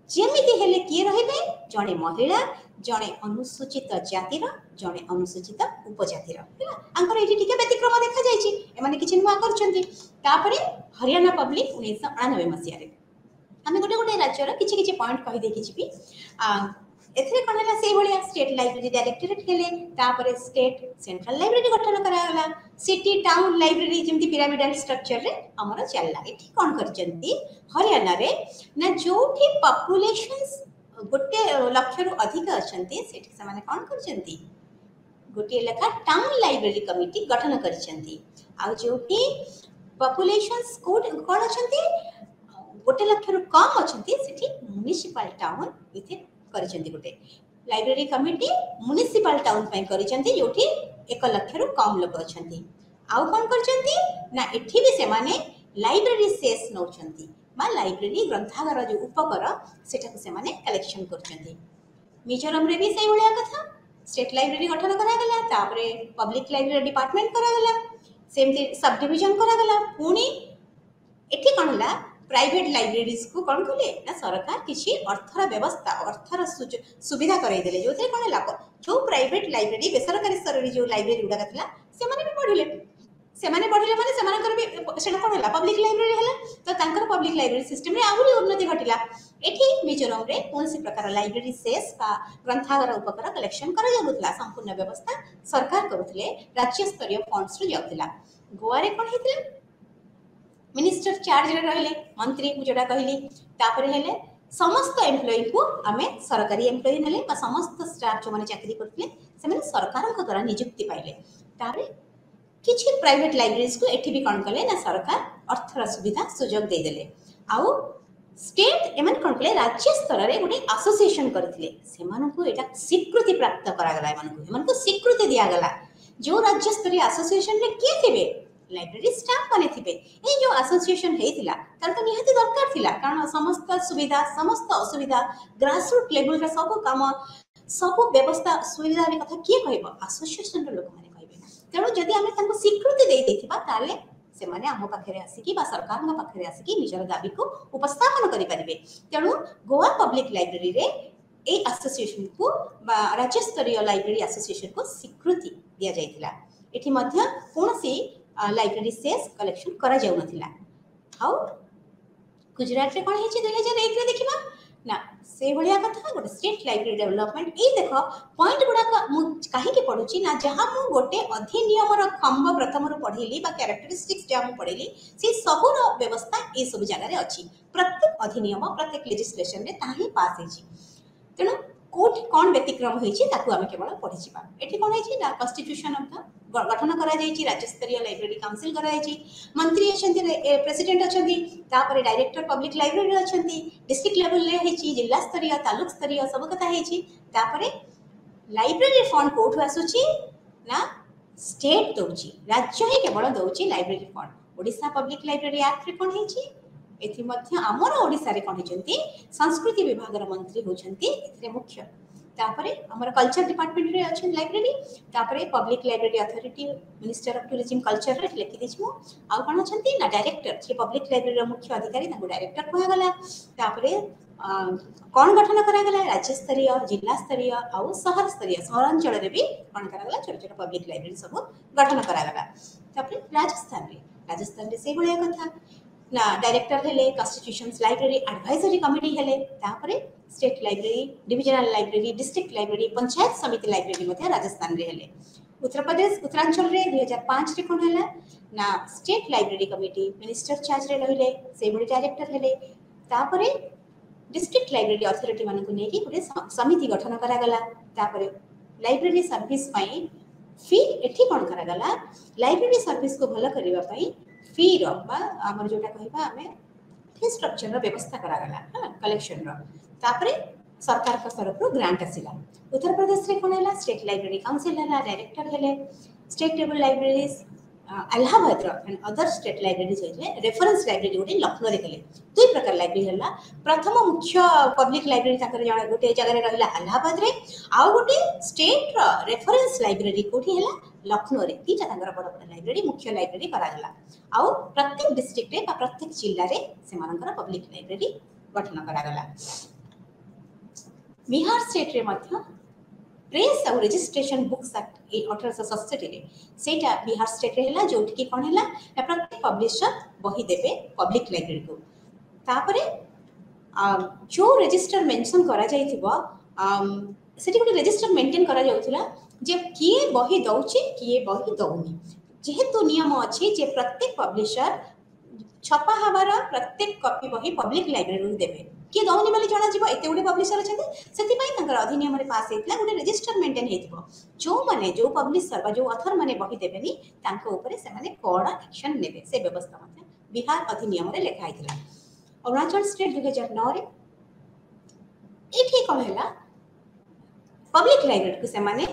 जेमिति हेले किए रहिबे जणे महिला जणे अनुसूचित जातिर जणे अनुसूचित उपजातिर हैला। अंकर एठी टिके व्यतिक्रम देखा जायछि। एमाने किछि नुवा करछन्ती। तापरे हरियाणा पब्लिक 1999 मसिया रे आमे गोटे गोटे राज्य रा किछि किछि पॉइंट कहि देखि छिबी। एथरे कोन हला सेही भलिया स्टेट लाइब्रेरी डायरेक्टरेट हेले तापरे स्टेट सेंट्रल लाइब्रेरी गठन करागला। सिटी टाउन लाइब्रेरी जेमती पिरामिडल स्ट्रक्चर रे हमर चलला। एठी कोन करचंती हरियाणा रे ना जोठी पॉपुलेशंस गोटे लाख रु अधिक अछंती सेठी से माने कोन करचंती गोटे लेखा टाउन लाइब्रेरी कमिटी गठन करचंती। आ जोठी पॉपुलेशंस कोन अछंती गोटे लाख रु कम अछंती सेठी म्युनिसिपल टाउन इथे करचंती। गोटे लाइब्रेरी कमिटी म्युनिसिपल टाउन पय करचंती जोठी 1 लाख रु कम लोक अछंती। आउ कोन करचंती ना एठी भी से माने लाइब्रेरी सेस नउचंती बा लाइब्रेरी ग्रंथागार जो उपकर सेटा को से माने कलेक्शन करचंती। मिजोरम रे भी सही भलिया कथा स्टेट लाइब्रेरी गठन करा गेला। तापरे पब्लिक लाइब्रेरी डिपार्टमेंट करा गेला। सेमती सब डिवीजन करा गेला। पुनी एठी कोन हला प्राइवेट लाइब्रेरीज को कौन कले ना सरकार किसी अर्थर व्यवस्था अर्थर सुविधा कराई देले जोथे कोन लाभ जो प्राइवेट लाइब्रेरी बेसरकारी स्तर रे जो लाइब्रेरी उडा थला से माने भी पढिले माने सेमानकर भी सेटा कोन हला पब्लिक लाइब्रेरी हला। तो तांकर पब्लिक लाइब्रेरी सिस्टम रे आहुरी उन्नति घटिला। एठी मिजोरम रे कोनसी प्रकार लाइब्रेरी सेस का ग्रंथागार उपकर कलेक्शन करा जाउतला। संपूर्ण व्यवस्था सरकार करूथले। राज्य स्तरीय फंड्स रे जाउतला। गोवा रे कोन हेतले मिनिस्टर चार्ज रे रहले मंत्री जोड़ा कहली। तापर हेले समस्त एम्प्लॉई को आमे सरकारी एम्प्लॉई नेले बा समस्त स्टाफ जो माने चाकरी करथले से माने सरकार को द्वारा नियुक्ति पाइले। तारे किछि प्राइवेट लाइब्रेरीज को एठी भी कोन कले ना सरकार अर्थर सुविधा सुयोग दे देले। आउ स्टेट एमन कोन कले राज्य स्तर रे गुडी एसोसिएशन करथिले सेमान को एटा स्वीकृति प्राप्त करा गला। एमन को स्वीकृति दिया गला। जो राज्य स्तरीय एसोसिएशन रे के थिबे लाइब्रेरी स्टाफ माने थिबे। ए जो एसोसिएशन हेतिला तार तो निहाती दरकार थिला कारण समस्त सुविधा समस्त असुविधा ग्रासरूट लेवल रे सब काम सब व्यवस्था सुविधा रे कथा के कहबो एसोसिएशन रे लोक माने कहबे। तेणु जदि आमे तांको स्वीकृति दे देथिबा ताले से माने हम पाखरे आसिकी बा सरकार न पाखरे आसिकी निजर दाबी को उपस्थापन करि परिबे। तेणु गोवा पब्लिक लाइब्रेरी रे ए एसोसिएशन को बा राज्य स्तरीय लाइब्रेरी एसोसिएशन को स्वीकृति दिया जायतिला। एठी मध्य कोनसी लाइब्रेरी सेस कलेक्शन करा जाउ नथिला। आउ गुजरात रे कोन हेछि 2001 रे देखिबा ना से भलिया कथा गोटे स्टेट लाइब्रेरी डेवलपमेंट। ए देखो पॉइंट गुडा का मु काहे के पढुची ना जहां मु गोटे अधिनियम रो खंभ प्रथम रो पढिली बा कैरेक्टरिस्टिक्स जे हम पढिली से सब रो व्यवस्था ए सब जगह रे अछि। प्रत्येक अधिनियम प्रत्येक लेजिस्लेशन रे ताही पास हेछि। तेणु कोठ कोन व्यतिक्रम होइछि ताकू हम केवल पढिचिबा। एठी कोन हेछि ना कॉन्स्टिट्यूशन ऑफ द गठन करा जायछि। राज्य स्तरीय लाइब्रेरी काउंसिल करा जायछि। मंत्री अछंती प्रेसिडेंट अछंती तापर डायरेक्टर पब्लिक लाइब्रेरी अछंती। डिस्ट्रिक्ट लेवल रे हेछि जिला स्तरीय तालुक स्तरीय सब कथा हेछि। तापर लाइब्रेरी फंड कोठु आसुछि ना स्टेट दोछि राज्य ही केवल दोछि library fund. Odisha public library act रे कोन हेछि एथि मध्य आमर ओडिसा रे कोन होचंती संस्कृति विभाग रो मंत्री होचंती एथरे मुख्य तापरे हमर कल्चर डिपार्टमेंट रे अछि लाइब्रेरी तापरे public library authority minister of tourism culture रे लिखि दिछु आ कोन अछंती ना डायरेक्टर जे पब्लिक लाइब्रेरी रो मुख्य अधिकारी ताको डायरेक्टर कहया गला तापरे कौन गठन करा गला राज्य स्तरीय जिला स्तरीय आउ शहर स्तरीय सहरांचल रे भी कौन करा गला छोट छोट पब्लिक लाइब्रेरी सब गठन करा गला तापरे राजस्थान रे से भलिया कथा ना डायरेक्टर हेले कॉन्स्टिट्यूशंस लाइब्रेरी एडवाइजरी कमिटी हेले तापरे state library divisional library district library panchayat समिति लाइब्रेरी मध्ये राजस्थान रे हेले उत्तर प्रदेश उत्तरांचल रे 2005 रे कोन हैला ना state library committee minister charge रे रहिले से बडी डायरेक्टर हेले तापरे डिस्ट्रिक्ट लाइब्रेरी अथॉरिटी मानकु नेकी गुटे समिति गठन करा गला तापरे लाइब्रेरी सर्विस पई फी एठी कोन करा गला लाइब्रेरी सर्विस को भलो करिवा पई फी रो बा हमर जोटा कहिबा हमें फी स्ट्रक्चर रो व्यवस्था करा गला हां कलेक्शन रो तापरे सरकार का तरफ ग्रांट आसिला उत्तर प्रदेश रे कोन हैला स्टेट लाइब्रेरी काउंसिल हैला डायरेक्टर हेले state table libraries Allahabad and other state libraries होइले रेफरेंस लाइब्रेरी गोटे लखनऊ रे कले दुई प्रकार लाइब्रेरी हला प्रथम मुख्य पब्लिक लाइब्रेरी ताकर जण गोटे जगह रे रहला अलाहाबाद रे आ गोटे स्टेट रेफरेंस लाइब्रेरी कोठी हला लखनऊ रे तीटा ताकर बड़ बड़ लाइब्रेरी मुख्य लाइब्रेरी करा गला आ प्रत्येक डिस्ट्रिक्ट रे बा प्रत्येक जिल्ला रे से मानकर पब्लिक लाइब्रेरी गठन करा गला बिहार स्टेट रे मध्य प्रेस और रजिस्ट्रेशन बुक्स एक्ट 1867 रे सेटा बिहार स्टेट रे हला जोठी की कोन हला प्रत्येक पब्लिशर बही देबे पब्लिक लाइब्रेरी को तापरे जो रजिस्टर मेंशन करा जाइथिबो सेठी गोटे रजिस्टर मेंटेन करा जाउथिला जे किए बही दउची किए बही दउनी जेहेतु नियम अछि जे प्रत्येक पब्लिशर छपा हबार प्रत्येक कॉपी बही पब्लिक लाइब्रेरी रू देबे कि दौनी वाली जाना जीव एते गुडे पब्लिशर अछंती सेति पई तंकर अधिनियम रे पास हेतला गुडे रजिस्टर मेंटेन हेतिबो जो माने जो पब्लिशर बा जो ऑथर माने बही देबेनी तांको ऊपर से माने कोड एक्शन नेबे से व्यवस्था मते बिहार अधिनियम रे लेखा आइतला अरुणाचल स्टेट 2009 रे एठी कोन हैला पब्लिक लाइब्रेरी को से माने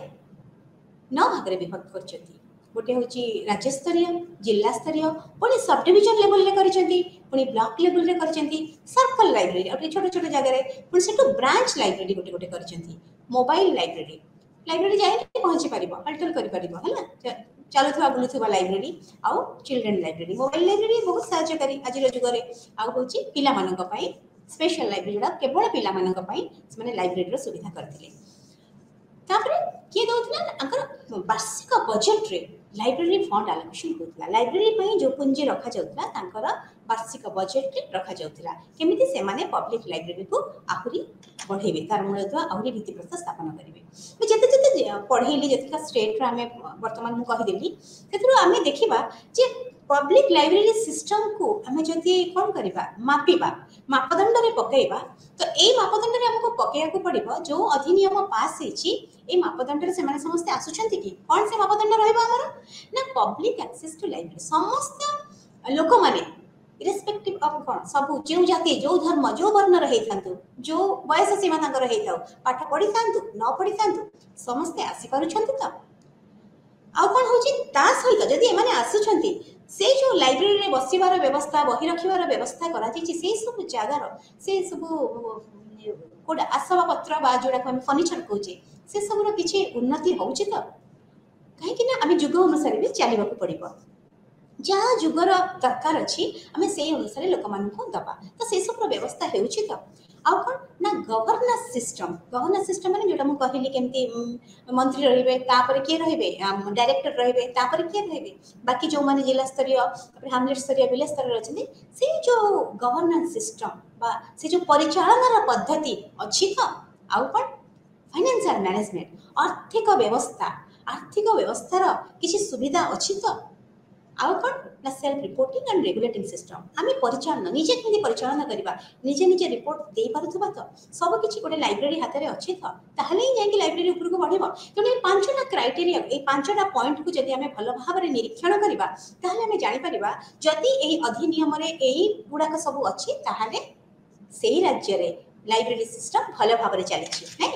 9 भाग रे विभक्त करछथि गोटे होची राज्य स्तरीय जिला स्तरीय पुणी सब डिवीजन लेवल रे करछथि पुणी ब्लॉक लेवल रे करछथि सर्कल लाइब्रेरी और छोटे छोटे जगह रे पुणी सेटो ब्रांच लाइब्रेरी गोटे गोटे करछथि मोबाइल लाइब्रेरी जाय पहुंची परिबो अल्टर करि परिबो हला चलुथवा बुलुथवा लाइब्रेरी आउ चिल्ड्रन लाइब्रेरी मोबाइल लाइब्रेरी बहुत सहायकारी आज जुग रे आउ होची पिला मानक पई स्पेशल लाइब्रेरी जोडा केवल पिला मानक पई माने लाइब्रेरी रो सुविधा करथिले तापरे के दोथला अंकर वार्षिक बजट रे लाइब्रेरी फंड एलोकेशन होतला लाइब्रेरी पई जो पुंजी रखा जाउतला तांकर वार्षिक बजट रे रखा जाउतला केमिति से माने पब्लिक लाइब्रेरी को आहुरी बढ़ेबे तार मूलत आहुरी भित्ति प्रस्ताव स्थापन करिवे जते जते पढेली जतिका स्टेट रे हमें वर्तमान मु कहि देली तेतरो हमें देखिबा जे पब्लिक लाइब्रेरी सिस्टम को हमें जति कोन करिबा मापिबा मापदंड रे पकेइबा तो एई मापदंड रे हमको पकेया को पड़िबो जो अधिनियम पास हेची ए मापदंड रे से माने समस्त आसुचंती कि कोन से मापदंड रहइबा हमर ना पब्लिक एक्सेस टू लाइब्रेरी समस्त लोक माने इरेस्पेक्टिव ऑफ कोन सब जेउ जाति जो धर्म जो वर्ण रहे थांतु जो वयस सीमा तांकर हेताउ पाठ पढी थांतु न पढी थांतु समस्त आसी पारुछंती त आ कोन होची ता सहित जदी एमाने आसुछंती से जो लाइब्रेरी रे बसिबार व्यवस्था बही रखिबार व्यवस्था करा छी से सब जगार से सब कोड आसवा पत्र बा जोडा हम फर्नीचर कहूचे से सब रो किछि उन्नति होउची त काहे कि ना आमे जुग अनुसार भी चलीबा को पड़िबो जहाँ जुगर दरकार अच्छी आम से अनुसार लोक मान दबा तो से सब व्यवस्था होउची तो आउ कौन ना गवर्नेंस सिस्टम माने जोटा मु कहली केमती मंत्री रहिबे तापर के रहिबे डायरेक्टर रहिबे तापर के रहिबे बाकी जो माने जिला स्तरीय तापर हामलेट स्तरीय विलेज स्तरीय रचनी से जो गवर्नेंस सिस्टम बा से जो परिचालन पद्धति अच्छी तो आउ कौन फाइनेंशियल मैनेजमेंट आर्थिक व्यवस्थार किसी सुविधा अच्छी तो आउ कौन ना self reporting and regulating system आमे परिचालन निजे केमि परिचालन करबा निजे रिपोर्ट दे पारुथबा तो सब किछि गोटे लाइब्रेरी हाथ रे अछि तो ताहले ही जाय कि लाइब्रेरी ऊपर को बढ़िबो तेने पांचटा क्राइटेरिया ए पांचटा पॉइंट को जदी हमें भलो भाबरे निरीक्षण करबा ताहले हमें जानि परिबा जदी एही अधिनियम रे एही गुडा का सब अछि ताहले सेही राज्य रे लाइब्रेरी सिस्टम भलो भाबरे चली छि नै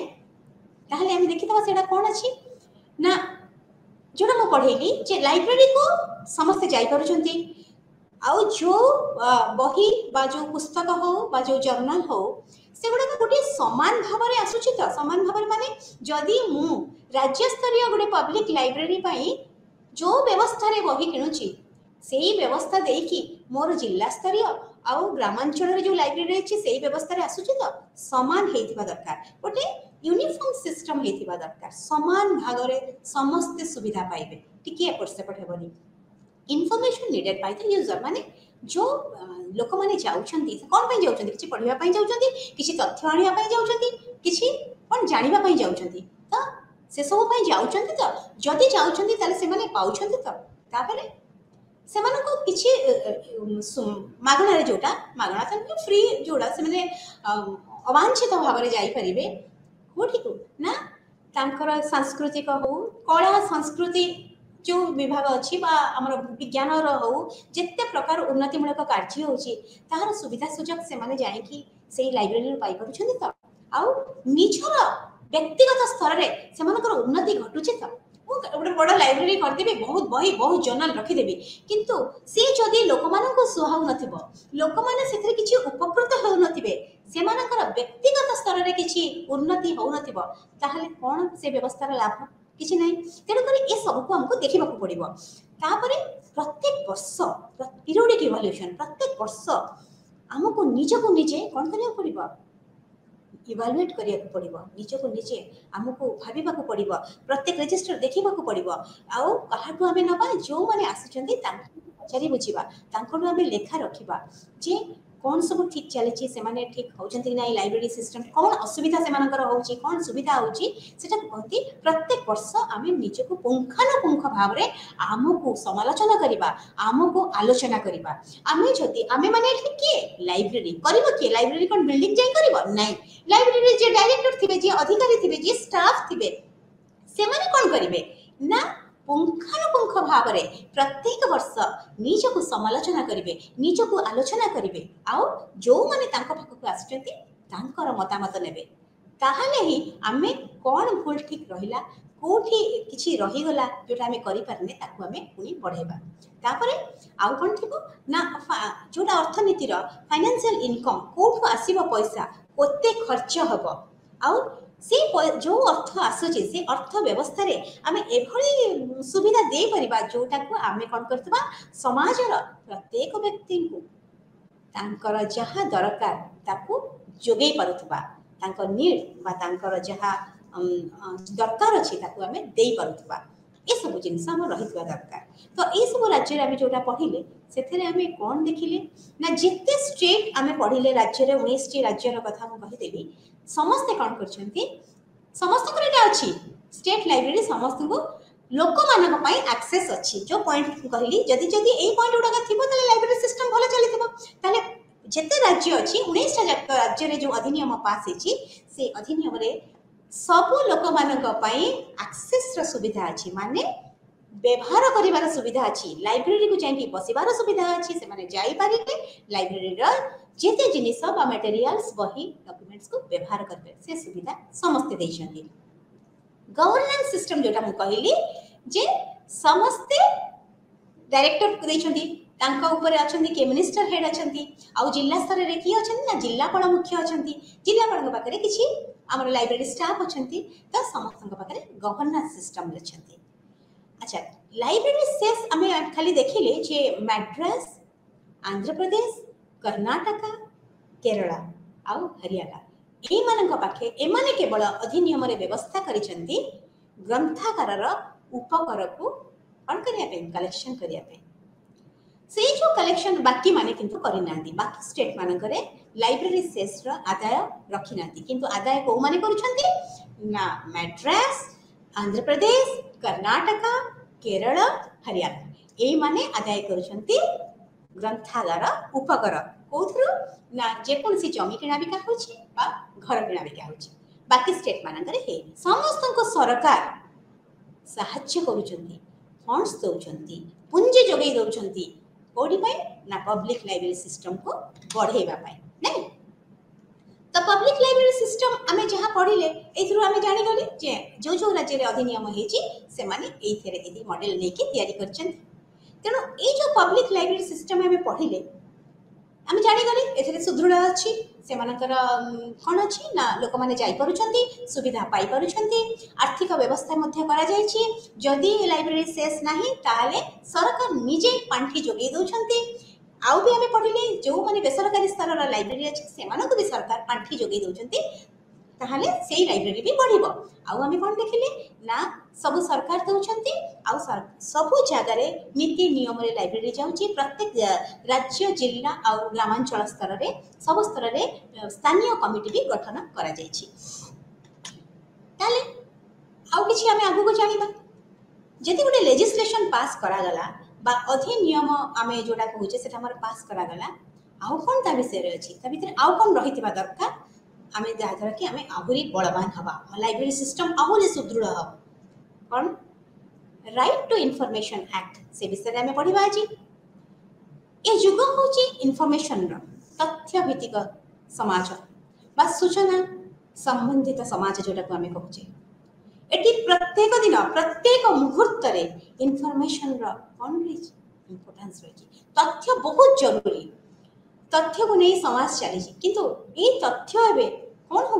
ताहले हम देखितबा सेडा कोन अछि ना जोड़ा मु पढ़ेली जे लाइब्रेरी को समस्त जाई पारुछंती आउ जो बही बा जो पुस्तक हो बा जो जर्नल हो से गुडा गोटे समान भाव में आसुची तो समान भाव माने जदि मु राज्य स्तरीय गोटे पब्लिक लाइब्रेरी पाई जो व्यवस्था रे बही किणुची सेही व्यवस्था देकी मोर जिला स्तरीय आउ ग्रामांचल जो लाइब्रेरी अच्छी से व्यवस्था रे आसुची तो समान हेतिबा दरकार गोटे यूनिफॉर्म सिस्टम हेतिबा दरकार समान भाग रे समस्त सुविधा पाइबे टिके एपट सेपट हेबनी information needed by the user माने जो लोक माने जाउछंती कोन पय जाउछंती किछि पढिबा पय जाउछंती किछि तथ्य आनिबा पय जाउछंती किछि कोन जानिबा पय जाउछंती तो से सब पय जाउछंती तो जदि जाउछंती ताले से माने पाउछंती तो तापरे सेमानको किछि मागणारे जोटा मागणा त फ्री जोड़ा से माने अवांछित भाव रे जाई परिबे कोठी को ना तांकर सांस्कृतिक हो कला संस्कृति जो विभाग अच्छी आमर विज्ञान हो जिते प्रकार उन्नतिमूलक कार्य होची ताहार सुविधा सुजोग से माने जाई से लाइब्रेरी पाई परुछन तो आउ निजर व्यक्तिगत स्तर रे सेमानकर उन्नति घटुची तो गोटे बड़ लाइब्रेरी करदेबी बहुत बही बहुत जर्नल रखिदेबी किंतु से जदि लोक मानक सुहाउ नथिबो लोक माने सेथरे किछि उपकृत हो नथिबे सेमानकर व्यक्तिगत स्तर रे किछि उन्नति हो नथिबो ताहले कोन से व्यवस्था रा लाभ किछि नै तेणु करी ए सब को हमको देखिबा को पड़िबो तापरे प्रत्येक वर्ष पीरियोडिक इवोल्यूशन प्रत्येक वर्ष हमको निजको निजे कोन करिया पड़िबो इवालुएट करिया को पड़िबो निजको निजे हमको भाबिबा को पड़िबो प्रत्येक रजिस्टर देखिबा को पड़िबो आउ कहाटू हमें नबा जो माने आसुचंती तांको पचारि बुझिबा तांको हमें लेखा रखिबा जे कौन सब ठीक चली से माने ठीक होचंती कि नाही लाइब्रेरी सिस्टम कौन असुविधा से मानकर होची कौन सुविधा होची सेटा कहती प्रत्येक वर्ष आमे निजको पुंखानुपुंख भाव रे आमको समालोचना करिबा आमको आलोचना करिबा आमे जति आमे माने के लाइब्रेरी करिबो के लाइब्रेरी कोन बिल्डिंग जाई करिबो नाही लाइब्रेरी जे डायरेक्टर थिबे जे अधिकारी थिबे जे स्टाफ थिबे से माने कोन करिवे ना पुंखानुपुंख भाव में प्रत्येक वर्ष निजको समालोचना करेंगे निजको आलोचना करेंगे आउ जो माने तांको पाखक आसुचंती तांकर मतामत नेबे ताहाले ही आमे कोन भूल ठीक रहिला कोठी किछि रहि गला जोटा आमे करि पारने ताकू आमे पुनी बढ़ेबा तापरे आउ कोन थिबो ना जोटा अर्थनीति रो फाइनेंशियल इनकम कोठो आसीबो पैसा ओते खर्च हबो आउ से जो अर्थ आसुचे से अर्थ व्यवस्था रे आमे एभली सुविधा दे परिबा जोटा को आमे कोन करतबा समाज रो प्रत्येक व्यक्ति को तांकर जहा दरकार ताकू जोगै परतबा तांकर नीड बा तांकर जहा दरकार अछि ताकू आमे देई परतबा ए सब जिंस हम रहितबा दरकार तो ए सब राज्य रे आमे जोटा पढिले सेथरे आमे कोन देखिले ना जिते स्टेट आमे पढिले राज्य रे 19 टी राज्य रो कथा हम कहि देबी समस्त कौन करछंती समस्त को एटा अछि स्टेट लाइब्रेरी समस्त को लोक मानक पई एक्सेस अछि जो पॉइंट कहली जदी जदी ए पॉइंट उडा थिबो तले लाइब्रेरी सिस्टम भलो चलिथिबो तले जेते राज्य अछि 19 टा राज्य रे जो अधिनियम पास हेछि से अधिनियम रे सब लोक मानक पई एक्सेस रो सुविधा अछि माने व्यवहार करिवार सुविधा अछि लाइब्रेरी को जाई बसिबार सुविधा अछि से माने जाई पारिले लाइब्रेरी रो जेते जिनिस बा मटेरियल्स बही डॉक्यूमेंट्स को व्यवहार करबे से सुविधा समस्त देछंती गवर्नेंस सिस्टम जोटा मु कहली जे समस्त डायरेक्टर को देछंती तांका ऊपर अछंती के मिनिस्टर हेड अछंती आ जिल्ला स्तर रे की अछंती ना जिल्लापाल मुख्य अछंती जिल्लापाल पाखरे किछि हमर लाइब्रेरी स्टाफ अछंती त समस्त पाखरे गवर्नेंस सिस्टम अछंती अच्छा लाइब्रेरी सेस हमें खाली देखिले जे मद्रास आंध्र प्रदेश कर्नाटक केरला आउ हरियाणा ए मानक पाखे एमाने केवल अधिनियम रे व्यवस्था करिसेंती ग्रंथागार उपकर को कौन करिया पे कलेक्शन करिया पे से जो कलेक्शन बाकी माने किंतु करि नांदी बाकी स्टेट मानक रे लाइब्रेरी सेस रो आदाय रखि नांदी किंतु आदाय को माने करिसेंती ना मद्रास आंध्र प्रदेश कर्नाटक केरल हरियाणा ए माने आदाय करिसेंती ग्रंथागार उपकर कोथरु ना जे कोन सी जमी किना बिका होची बा घर किना बिका होची बाकी स्टेट मानकर हे समस्त को सरकार सहाय्य करूचंती फंड्स दउचंती पुंजी जोगै दउचंती कोडी पय ना पब्लिक लाइब्रेरी सिस्टम को बढ़ेबा पय नै तो पब्लिक लाइब्रेरी सिस्टम आमे जहां पढिले एथरु आमे जानि गले जे जो जो राज्य रे अधिनियम हेची से माने एथरे एदी मॉडल लेके तयारी करचंती तेणु ये जो पब्लिक लाइब्रेरी सिस्टम आम पढ़ले आम जागले ए सुदृढ़ अच्छी से कौन अच्छी ना लोक मैंने जापरुंट सुविधा पाई आर्थिक व्यवस्था जदि लाइब्रेरी शेष ना ताले सरकार निजे पांठि जोगे दौरान आउ भी आम पढ़ले जो मैंने बेसरकारी स्तर लाइब्रेरी अच्छी से भी सरकार पांठि जोगे दौरान ताहले से लाइब्रेरी भी बढ़िबो आउ आम कौन देखिले ना सब सरकार दौरान आउ सब जगार नीति नियम रे लाइब्रेरी जाउची प्रत्येक राज्य जिला और ग्रामांचल स्तर रे सब स्तर रे स्थानीय कमिटी भी गठन करा जायछि ताले आउ किछि आम आगु को जानिबा जदि गोटे लेजिस्लेशन पास करा गला बा अधिनियम आमे जोडा कहूचे सेटा हमर पास करा गला आउ कोन ता विषय रे अछि ता भितर आउ कोन रहितबा दरकार आमे जादर कि आमे आहुरी बलवान हवा लाइब्रेरी सिस्टम आहुरी सुदृढ़ हवा कौन राइट टू इनफॉरमेशन एक्ट से विषय में पढ़ा आज ये जुग हूँ इनफॉरमेशन तथ्य भित्तिक समाज बा सूचना संबंधित समाज जोटा को आमे कहूचे एटी प्रत्येक दिन प्रत्येक मुहूर्त रे इनफॉरमेशन कौन इम्पोर्टेंस रही तथ्य बहुत जरूरी तथ्य को नहीं समाज चली किंतु ये तथ्य एवं कौन हो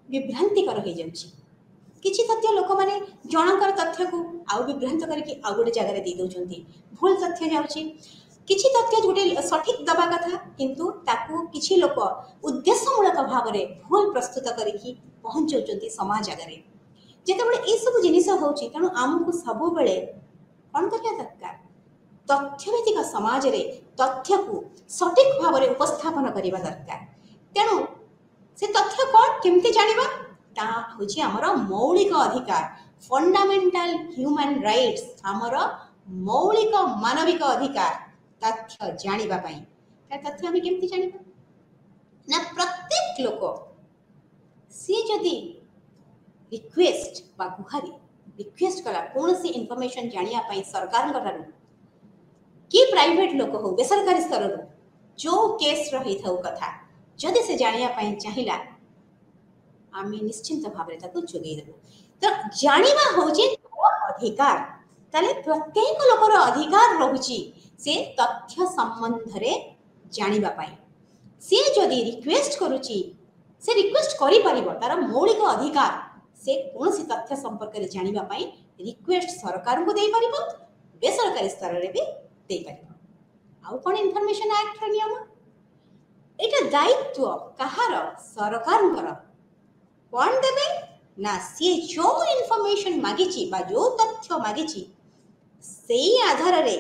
विभ्रांतिकर हो जाउची किछि तथ्य लोक माने जनकर तथ्य को आउ विभ्रांत करके आउ गोटे जगह दे दउचंती भूल तथ्य जाउची किछि तथ्य गोटे सठिक दबा कथा किंतु ताकू किछि लोक उद्देश्यमूलक भाव में भूल प्रस्तुत करके पहुंचाउचंती समाज आगे जेतेबेले ए सब जिनिस होउची तेणु आमको सब बेले कौन करया दरकार तथ्यभित्तिक समाज रे तथ्य को सठिक भाव में उपस्थापन करने दरकार तेणु से तथ्य कौन केमती जानिबा ता होची हमर मौलिक अधिकार फंडामेंटल ह्यूमन राइट्स हमर मौलिक मानविक अधिकार तथ्य जानिबा पई ता तथ्य हम केमती जानिबा ना प्रत्येक लोक सी जदी रिक्वेस्ट बा गुहारी रिक्वेस्ट कला कौन सी इनफॉरमेशन जानिया पई सरकार ठारू कि प्राइवेट लोक हो बेसरकारी स्तर जो केस रही था कथा जदि से जानिया पई चाहिला आमे निश्चिंत भाव में ताको जोगई देबो तो जानिबा होची अधिकार ताले प्रत्येक लोकर अधिकार रहुची से तथ्य संबंध रे जानिबा पई से जदि रिक्वेस्ट करूची से रिक्वेस्ट करि परिबो तार मौलिक अधिकार से कौन सी तथ्य संपर्क रे जानिबा पई रिक्वेस्ट सरकार को देई परिबो बेसरकारी स्तर रे भी दे परिबो आउ कोन इन्फॉर्मेशन एक्ट र नियम एटा दायित्व कहार सरकारଙ୍କର कौन देबे ना सी जो इनफॉरमेशन मागिची बा जो तथ्य मागिची सेई आधार रे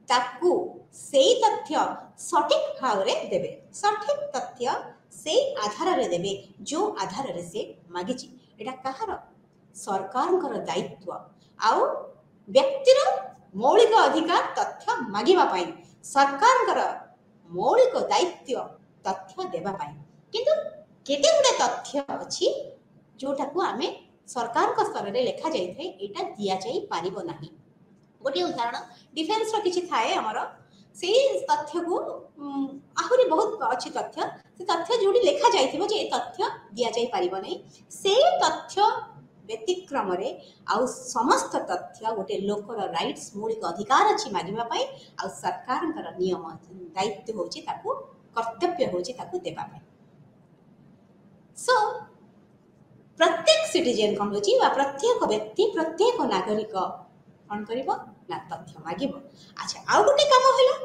ताकू सेई तथ्य सठिक भाव रे देबे सठिक तथ्य सेई आधार रे देबे जो आधार रे से मागिची एटा कहार सरकारଙ୍କର दायित्व आउ व्यक्तिर मौलिक अधिकार तथ्य मागिबा पाई सरकारଙ୍କର मौलिक दायित्व तथ्य देबा पाई किंतु केते गुडे तथ्य अछि जोटा को आमे सरकार का स्तर रे लेखा जाई थे एटा दिया जाई पारिबो नाही गोटे उदाहरण डिफेंस रो किछि थाए हमर से तथ्य को आहुरी बहुत अच्छी तथ्य से तथ्य जोड़ी लेखा जाइथिबो जे तथ्य दिया जाई पारिबो नाही से तथ्य व्यतिक्रम रे आउ समस्त तथ्य गोटे लोकर राइट्स मौलिक अधिकार अछि मागिबा पाई आउ सरकारଙ୍କର नियम दायित्व होची ताकू कर्तव्य होची ताकू देबा पाई सो प्रत्येक सिटीजन कौन होची बा प्रत्येक व्यक्ति प्रत्येक नागरिक कौन करिवो ना तथ्य मागिबो अच्छा आउ गोटे काम होला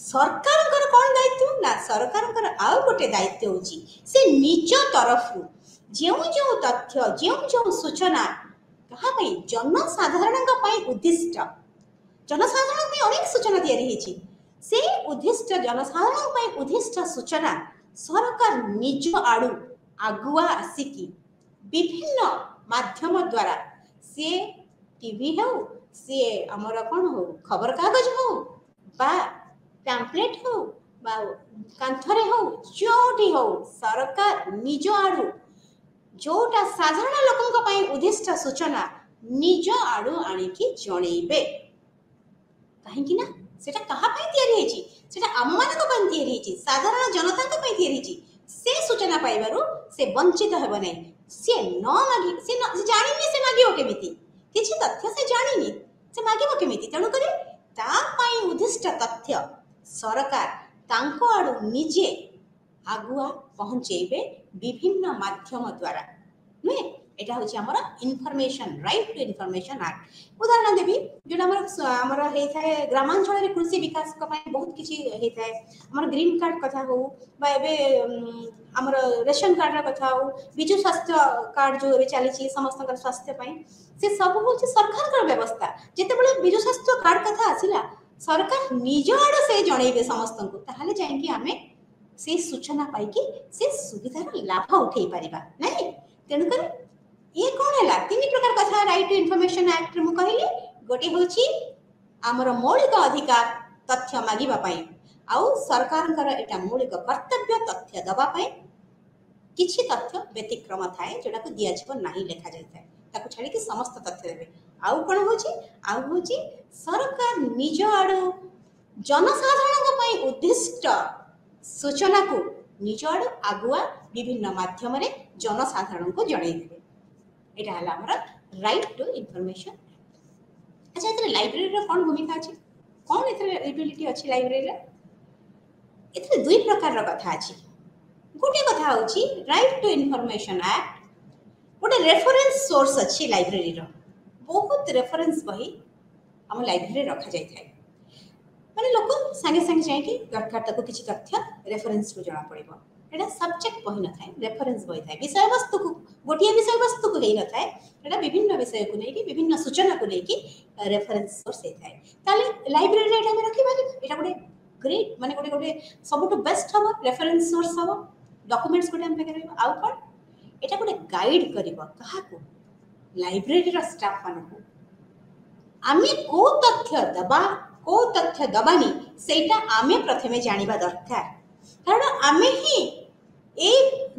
सरकारଙ୍କର कौन दायित्व ना सरकारଙ୍କର आउ गोटे दायित्व होची से निज तरफ जो जो तथ्य जो जो सूचना कहा पई जनसाधारण पई उद्दिष्ट जनसाधारण पई अनेक सूचना दिया रही से उद्दिष्ट जनसाधारण पई उद्दिष्ट सूचना सरकार निज आडू आगुआ आसिकी विभिन्न माध्यम द्वारा सी टीवी हो सी आमर कौन हो खबर कागज हो बा पैम्पलेट हो बा कांथरे हो जोटी हो सरकार निज आडू जोटा साधारण लोकन पई उद्दिष्ट सूचना निज आडू आनिकी जणेबे काहे कि ना सेटा कहा पई तयारी हेची सेटा आममानक पई तयारी हेची साधारण जनता को पई तयारी हेची से सूचना पाइबारु से वंचित हेब नै से न मागी से जानिनी से मागियो केमिति किछि तथ्य से जानिनी से मागिबो केमिति तणु करे ତା ପାଇଁ ଉଦ୍ଦିଷ୍ଟ ତଥ୍ୟ ସରକାର ତାଙ୍କ ଆଡୁ ନିଜେ ଆଗୁଆ ପହଞ୍ଚେଇବେ ବିଭିନ୍ନ ମାଧ୍ୟମ ଦ୍ୱାରା ନୁହେଁ। এটা হচ্ছে আমার information right two information act. উদাহরণ দেবি যেটা আমার হয়ে গ্রামাঞ্চলের কৃষি বিকাশ বহুত কিছু হয়ে আমার গ্রিন কার্ড কথা হো বা এবে আমার রেশন কার্ডর কথা হো বিজু স্বাস্থ্য কার্ড যে এবে চালিছি সমস্ত স্বাস্থ্য পাই সে সব হচ্ছে সরকারଙ୍କର ব্যবস্থা। যেতবেলে বিজু স্বাস্থ্য কার্ড কথা আসিলা সরকার নিজ আড়ু সে জଣାইবে সমস্তଙ୍କୁ তাহলে যাইকি আমি সেই সূচনা পাইকি সে সুবিধার লাভ উঠাই পারিবা নাই। তেণুকরি ये कौन है तीन प्रकार कथा राइट टू इनफॉरमेशन एक्ट मु कहली गोटे होची हमर मौलिक अधिकार तथ्य मागिबा पई आउ सरकारଙ୍କର एटा मौलिक कर्तव्य तथ्य दबा पई किछि तथ्य व्यतिक्रम थाए जेटा को दिया जीव नाही लेखा जाय थाए ताको छाडी कि समस्त तथ्य देबे। आउ कोन होची सरकार निज आडो जनसाधारण पई उद्दिष्ट सूचना को निज आडो आगुआ विभिन्न माध्यम रे जनसाधारण को जणाई देबे। এটা হলো আমরা রাইট টু ইনফরমেশন। আচ্ছা এতে লাইব্রেরির কোন ভূমিকা আছে কোন এতে ইউটিলিটি আছে লাইব্রেরির? এতে দুই প্রকারর কথা আছে। গোটে কথা হচ্ছে রাইট টু ইনফরমেশন আক্ট গোটে রেফারেন্স সোর্স আছে লাইব্রেরির বহুত রেফারেন্স বহি আমার লাইব্রেরি রখা যাই থাকে মানে লোক সাঙ্গে সাঙ্গে যাইকি দরকার তাকে কিছু তথ্য রেফারেন্স রু জনা পড়িব। এটা সাবজেক্ট বহি না থাকে রেফারেন্স বহি থাকে বিষয়বস্তু को गोटे বিষয়বস্তু को হেই না থাকে এটা বিভিন্ন বিষয় को নেকি বিভিন্ন সূচনা को নেকি রেফারেন্স সোর্স হেই থাকে। তাহলে লাইব্রেরি এটা আমি রাখি পারি এটা গোটে গ্রেট মানে গোটে গোটে सबटु बेस्ट हबो रेफरेंस सोर्स हबो डॉक्यूमेंट्स गोटे हम पे करबो आउ कोन এটা গোটে গাইड करबो कहा को लाइब्रेरी रो स्टाफ माने को आमे को तथ्य दबानी सेटा आमे प्रथमे जानिबा दरकार। कारण आमे ही ए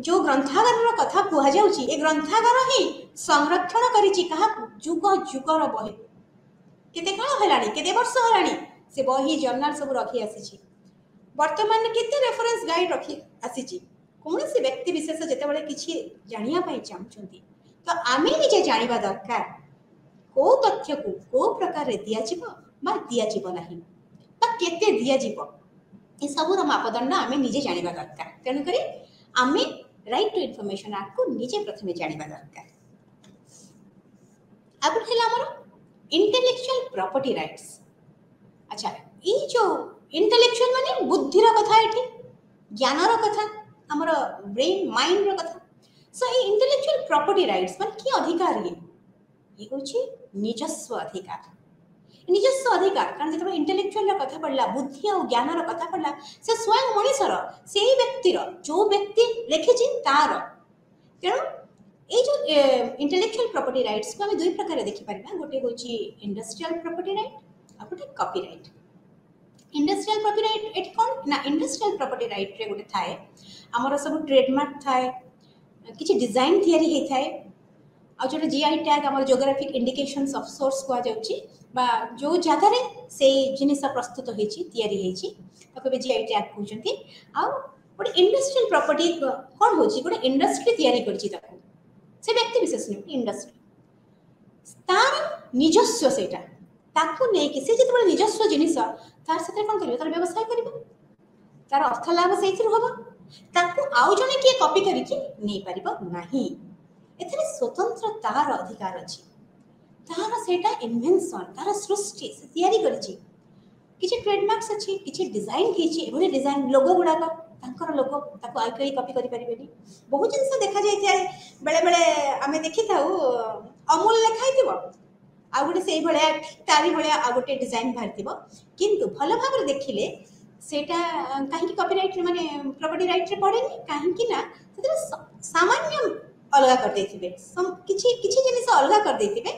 जो ग्रंथागार कथा कुहा जाउची ए ग्रंथागार ही संरक्षण करिची कहा जुग जुगर बही केते काल हलानी केते वर्ष हलानी से बही जर्नल सब रखी आसीची वर्तमान केते रेफरेंस गाइड रखी आसीची कौन से व्यक्ति विशेष जेते बळे किछि जानिया पाई चाहउचंती तो आमे निजे जानिबा दरकार को तथ्य को को प्रकार रे दिया जीवो बा दिया जीवो नाही बा केते दिया जीवो ए सबुर मापदंड आमे निजे जानिबा दरकार। तेणु करी आमे राइट टू इनफॉरमेशन एक्ट को निजे प्रथमे जानिबा दरकार। अब हेला हमर इंटेलेक्चुअल प्रॉपर्टी राइट्स। अच्छा ई जो इंटेलेक्चुअल माने बुद्धि रो कथा एठी ज्ञान रो कथा हमर ब्रेन माइंड रो कथा सो ई इंटेलेक्चुअल प्रॉपर्टी राइट्स माने की अधिकार ये होची निजस्व अधिकार कारण जब इंटेलेक्चुअल कथा पड़ला बुद्धि और ज्ञान कथा पड़ला से स्वयं मनीषर से व्यक्तिर जो व्यक्ति लिखिछि तार। तेणु ये जो इंटेलेक्चुअल प्रॉपर्टी राइट्स को हम दुई प्रकार देखि परबा गोटे होची इंडस्ट्रियल प्रॉपर्टी राइट आ गोटे कॉपीराइट। इंडस्ट्रियल प्रॉपर्टी राइट एट कोन ना इंडस्ट्रियल प्रॉपर्टी राइट रे गोटे थाए हमर सब ट्रेडमार्क थाए किछि डिजाइन थियरी हे थाए आ जो जीआई टैग हमर जियोग्राफिक इंडिकेशंस ऑफ सोर्स को जाउची बा जो जगह रे से जिनिस प्रस्तुत होईची तयारी होईची ताको बे जीआई टैग कहउचंती। आ गोटे इंडस्ट्रियल प्रॉपर्टी कोन होची गोटे इंडस्ट्री तयारी करची ताको से व्यक्ति विशेष नहीं इंडस्ट्री तार निजस्व सेटा ताको नै कि से जते निजस्व जिनिस तार साथे कोन करियो तार व्यवसाय करियो तार अर्थ लाभ सेथिर होबो ताको आउ जने के कॉपी करी कि नै परिबो नाही। एथरे स्वतंत्र तार अधिकार अछि तार सेटा इन्वेंशन तार सृष्टि से तयारी करछि किछि ट्रेडमार्क्स अछि किछि डिजाइन किछि एभले डिजाइन लोगो गुडा तांकर लोगो ताको आइ कई कॉपी करि परिबेनी बहुत जिंस देखा जाय थाए बेले बेले आमे देखि थाउ अमूल लिखाइ थिबो आ गुटे सेही भले तारी भले आ गुटे डिजाइन भारतिबो किंतु भलो भाबरे देखिले सेटा काहे कि कॉपीराइट माने प्रॉपर्टी राइट रे पड़ेनी काहे कि ना सेटा सामान्य अलगा कर देथिबे किछि किछि जिनिस अलगा कर देथिबे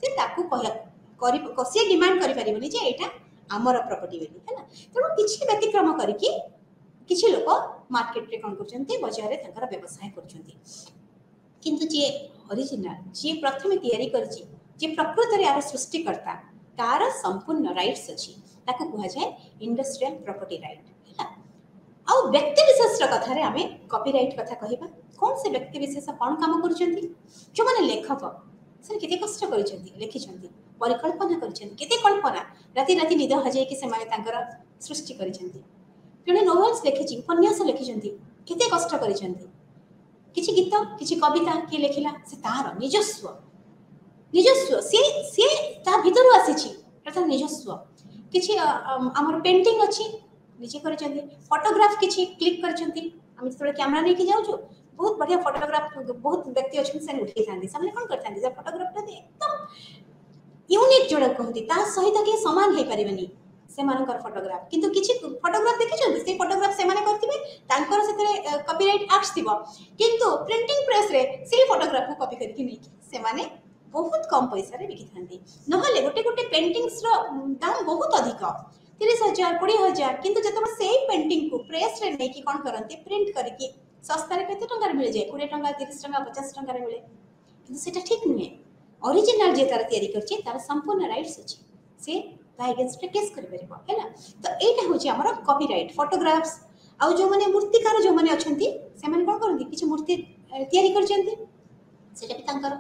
से ताकू करी कसी डिमांड करि परिबनी जे एटा हमर प्रॉपर्टी बेली हैना। तेणु किछि व्यतिक्रम करिकि किछि लोक मार्केट रे कोन करचंती बाजार रे तंकर व्यवसाय करचंती किंतु जे ओरिजिनल जे प्रथमे तयारी करछि जे प्रकृति रे आर सृष्टि करता तार संपूर्ण राइट्स अछि ताकू कहै जाय इंडस्ट्रियल प्रॉपर्टी राइट हैला। आ व्यक्ति विशेष कथा रे आमे कॉपीराइट कथा कहिबा कौन से व्यक्ति विशेष कोन काम करचंती जो माने लेखक से केते कष्ट करचंती लिखिचंती परिकल्पना करिसेंती केते कल्पना राति राति निद हजे कि से माने तांकर सृष्टि करिसेंती जने नोवेल्स लिखिछि उपन्यास लिखिसेंती केते कष्ट करिसेंती किछि गीत किछि कविता के लिखिला से तार निजस्व निजस्व से ता भीतर आसीछि अर्थात निजस्व किछि हमर पेंटिंग अछि निजे करिसेंती फोटोग्राफ किछि क्लिक करिसेंती हम जेतबे कैमरा नै कि जाउछु बहुत बढ़िया फोटोग्राफ बहुत व्यक्ति अच्छे से उठे था कौन करते फोटोग्राफ एकदम यूनिक जोड़ा कहती सहित किए सामान हो पारे से फोटोग्राफ किंतु किसी फोटोग्राफ देखिए से फोटोग्राफ से करें कॉपीराइट एक्ट थी किंतु प्रिंटिंग प्रेस रे से फोटोग्राफ को कॉपी करके नहीं बहुत कम पैसा रे बिकी थांती नहले गोटे गोटे पेंटिंग्स रो दाम बहुत अधिक 30,000 20,000 किंतु जब से पेंटिंग को प्रेस रे नहीं कि कौन करते प्रिंट करके सस्ता रे केते टंका मिल जाए 20 टंका 30 टंका 50 टंका रे मिले किंतु सेटा ठीक नुहे ओरिजिनल जे तार तयारी करछि तार संपूर्ण राइट्स अछि से ता अगेंस्ट केस करि परबो हैला तो एटा होछि हमर कॉपीराइट फोटोग्राफ्स आ जो माने मूर्तिकार जो माने अछंती से माने कोन करंती किछ मूर्ति तयारी करछंती सेटा भी तांकर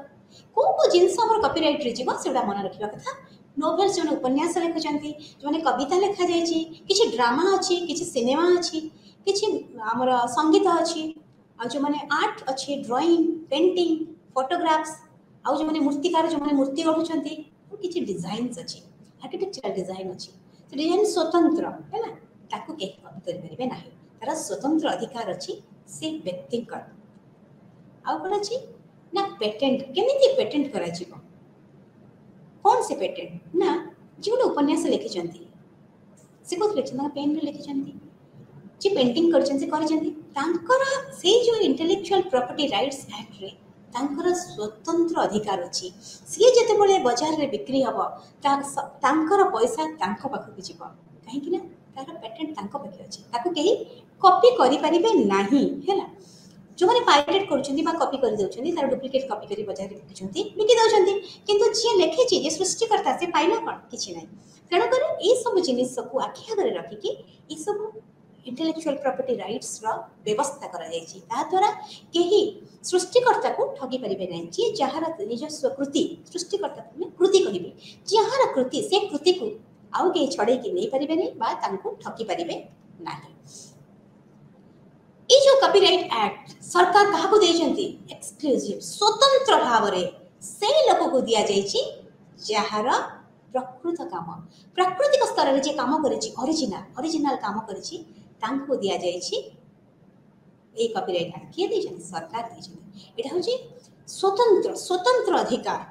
को जिंस हमर कॉपीराइट रे जीवा सेडा मन रखिबा कथा नोवेल्स जो उपन्यास लिखुचंती जो माने कविता लिखा जायछि किछ ड्रामा अछि किछ सिनेमा अछि किछि हमर संगीत अछि आ जो माने आर्ट अछि ड्राइंग पेंटिंग फोटोग्राफ्स आ जो माने मूर्तिकार जो माने मूर्ति गढुचंती किछि डिजाइन्स अछि आर्किटेक्चरल डिजाइन अछि से डिजाइन स्वतंत्र हैला ताकू के कॉपी कर परिबे नाही तारा स्वतंत्र अधिकार अछि से व्यक्ति कर आ कोन अछि ना पेटेंट केमिति पेटेंट करा जिवो कौन से पेटेंट ना जो उपन्यास लिखिचंती से को लिखिचंती पेन रे लिखिचंती जे पेंटिंग करछन से करछंती तांकर से जो इंटेलेक्चुअल प्रॉपर्टी राइट्स एक्ट रे तांकर स्वतंत्र अधिकार अछि से जते बळे बाजार रे बिक्री हबो तांकर पैसा तांको पाखु कि जीवो काहे कि ना तार पेटेंट तांको पाखे अछि ताको केही कॉपी करि परिबे नाही हैला जो माने पायरेट करछंती बा कॉपी कर देउछंती तार डुप्लीकेट कॉपी करी बाजार रे बिकी दउछंती किंतु जे लेखिछि जे सृष्टिकर्ता से पाइला कोन किछि नै तेणु कर ए सब जिनिस को आखि आगे रखी कि ए सब इंटेलेक्चुअल प्रॉपर्टी राइट्स रा व्यवस्था करा जायछि ता द्वारा केही सृष्टिकर्ता को ठगी परिबे नै जे जहार निजस्व कृति सृष्टिकर्ता ने कृति कहिबे जहार कृति से कृति को आउ के छडे कि नै परिबे नै बा तांको ठगी परिबे नाही ए जो कॉपीराइट एक्ट सरकार कहा को देछंती एक्सक्लूसिव स्वतंत्र भाव रे से लोक को दिया जायछि जहार प्रकृत काम प्राकृतिक स्तर रे जे काम करिछि ओरिजिनल काम करिछि तांको दिया जायछि ए कॉपीराइट एक्ट के देछंती सरकार देछंती एटा होछि स्वतंत्र स्वतंत्र अधिकार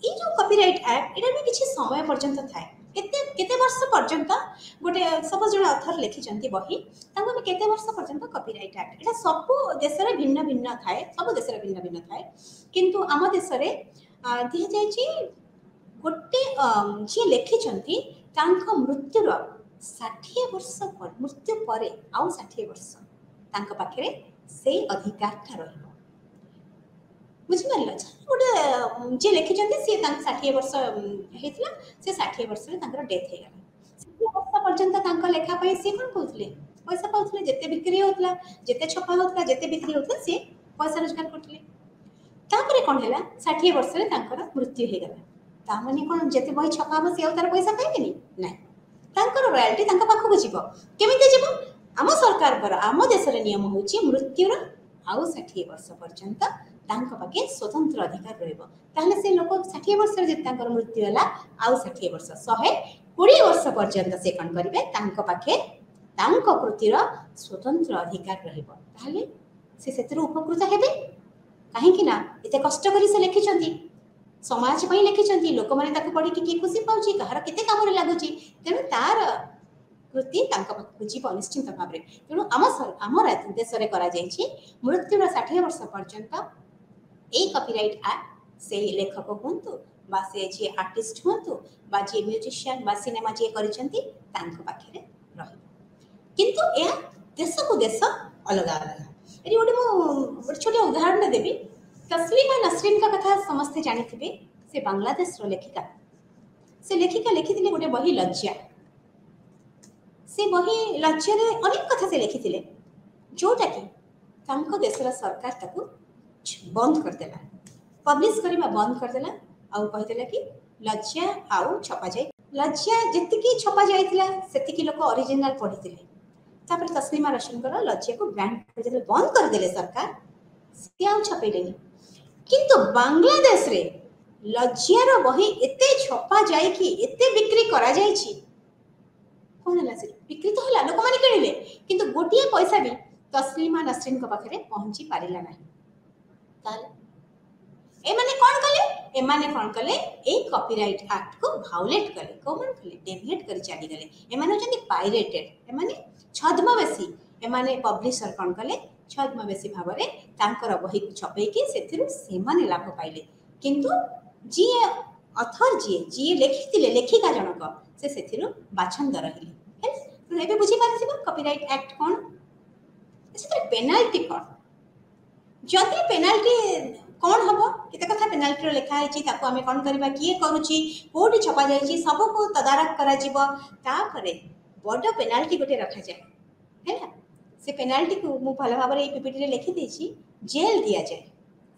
ए जो कॉपीराइट एक्ट एटा भी किछि समय पर्यंत थाए केते केते वर्ष पर्यंत गोटे सब जण ऑथर लिखिचंती बही तांको भी केते वर्ष पर्यंत कॉपीराइट एक्ट एटा सब देश रे भिन्न भिन्न थाए सब देश रे भिन्न भिन्न थाए किंतु आम देश रे दिया जायछि गोटे जे लिखिचंती तांको मृत्युर 60 वर्ष पर मृत्यु परे आउ 60 वर्ष तांको पाखरे से अधिकार था रहइबो बुझि परला गोटे जे लिखिचंती से तांको 60 वर्ष हेतला से 60 वर्ष रे तांकर डेथ हे गला 60 वर्ष पर्यंत तांको लेखा पई से कोन कहउतले पैसा पाउतले जते बिक्री होतला जते छपा होतला जते बिक्री होतला से पैसा रोजगार करतले तापरे कोन हैला 60 वर्ष रे तांकर मृत्यु हे गला ता माने कोन जते बही छपा हो से तार पैसा पाइबेनी नै तांकर रॉयल्टी तांका पाखु जिवो केमिते जिवो आम सरकार पर आम देश रे नियम होची मृत्युर आउ 60 वर्ष पर्यंत तांका पाके स्वतंत्र अधिकार रहइबो ताहले से लोक 60 वर्ष रे जे तांकर मृत्यु होला आउ 60 वर्ष 120 वर्ष पर्यंत से कोन करिवे तांका पाके तांका कृतिर स्वतंत्र अधिकार रहइबो ताहले से सेतिर उपकृत हेबे काहे कि ना एते कष्ट करी से लिखिचंती समाज पई लिखिचंती लोक माने ताको पढी कि खुशी पाउची कहार केते काम रे लागुची तेनु तार कृति तांका जीव निश्चित भाव में तेणु आम देश में करा मृत्युर 60 वर्ष पर्यंत ए कॉपीराइट एक्ट से लेखक हूँ बा से जी आर्टिस्ट हूँ बा जी म्यूजिशियन बा सिनेमा जी करिसेंती तांको पाखरे रहिबो किंतु ए देश को देश अलग अलग एरी गोटे छोटे उदाहरण देबी तस्लीमा नसरीन का कथा समस्ते जानिथिबे से बांग्लादेश रो लेखिका से लेखिका लिखिथिले गोटे बही लज्जा से बही लज्जा रे अनेक कथा से लिखिथिले जोटा कि तांको देशर सरकार ताकू बंद कर देला पब्लिश करबा बंद कर देला आ कहतेला कि लज्जा आउ छपा जाए लज्जा जी छपा जाइथिला सेतिकी लोक ओरिजिनल पढ़िथिले तापर तस्लीमा रशीनकर लज्जा को बैंड जब बंद कर देले सरकार सी आउ छपेलेनी किंतु बांग्लादेश रे लज्जार बही एते छपा जाए कि एते बिक्री करा जायछि कौन है से बिक्री तो हला लोक माने किनिले किंतु गोटिए पैसा भी तस्लीमा नसरीन को पाखरे पहुंची पारिला नाही ताले एमाने कोन कले एमाने कोन कले ए कॉपीराइट एक्ट को भायोलेट कले कोमन कले डेविएट कर चली गले एमाने जंदी पायरेटेड एमाने छद्मवेशी एमाने पब्लिशर कोन कले छद्मवेशी भाबरे तांकर बही छपे कि सेथिरु सेमाने लाभ पाइले किंतु जी अथर जी लेखिथिले लेखिका जनक से सेथिरु बाछंद रहिले हे एबे बुझी पारथिबो कॉपीराइट एक्ट कोन सेते पेनाल्टी कोन जदि पेनाल्टी कौन हम केते कथा पेनाल्टी लिखा है ताको आमे कौन करबा किए करूची कोठी छपा जाई सब को तदारक करा जीवो तापरे बड़ पेनाल्टी गोटे रखा जाए हैना से पेनाल्टी को मु भल भाबरे ए पीपीटी रे लिखि देछि जेल दिया जाए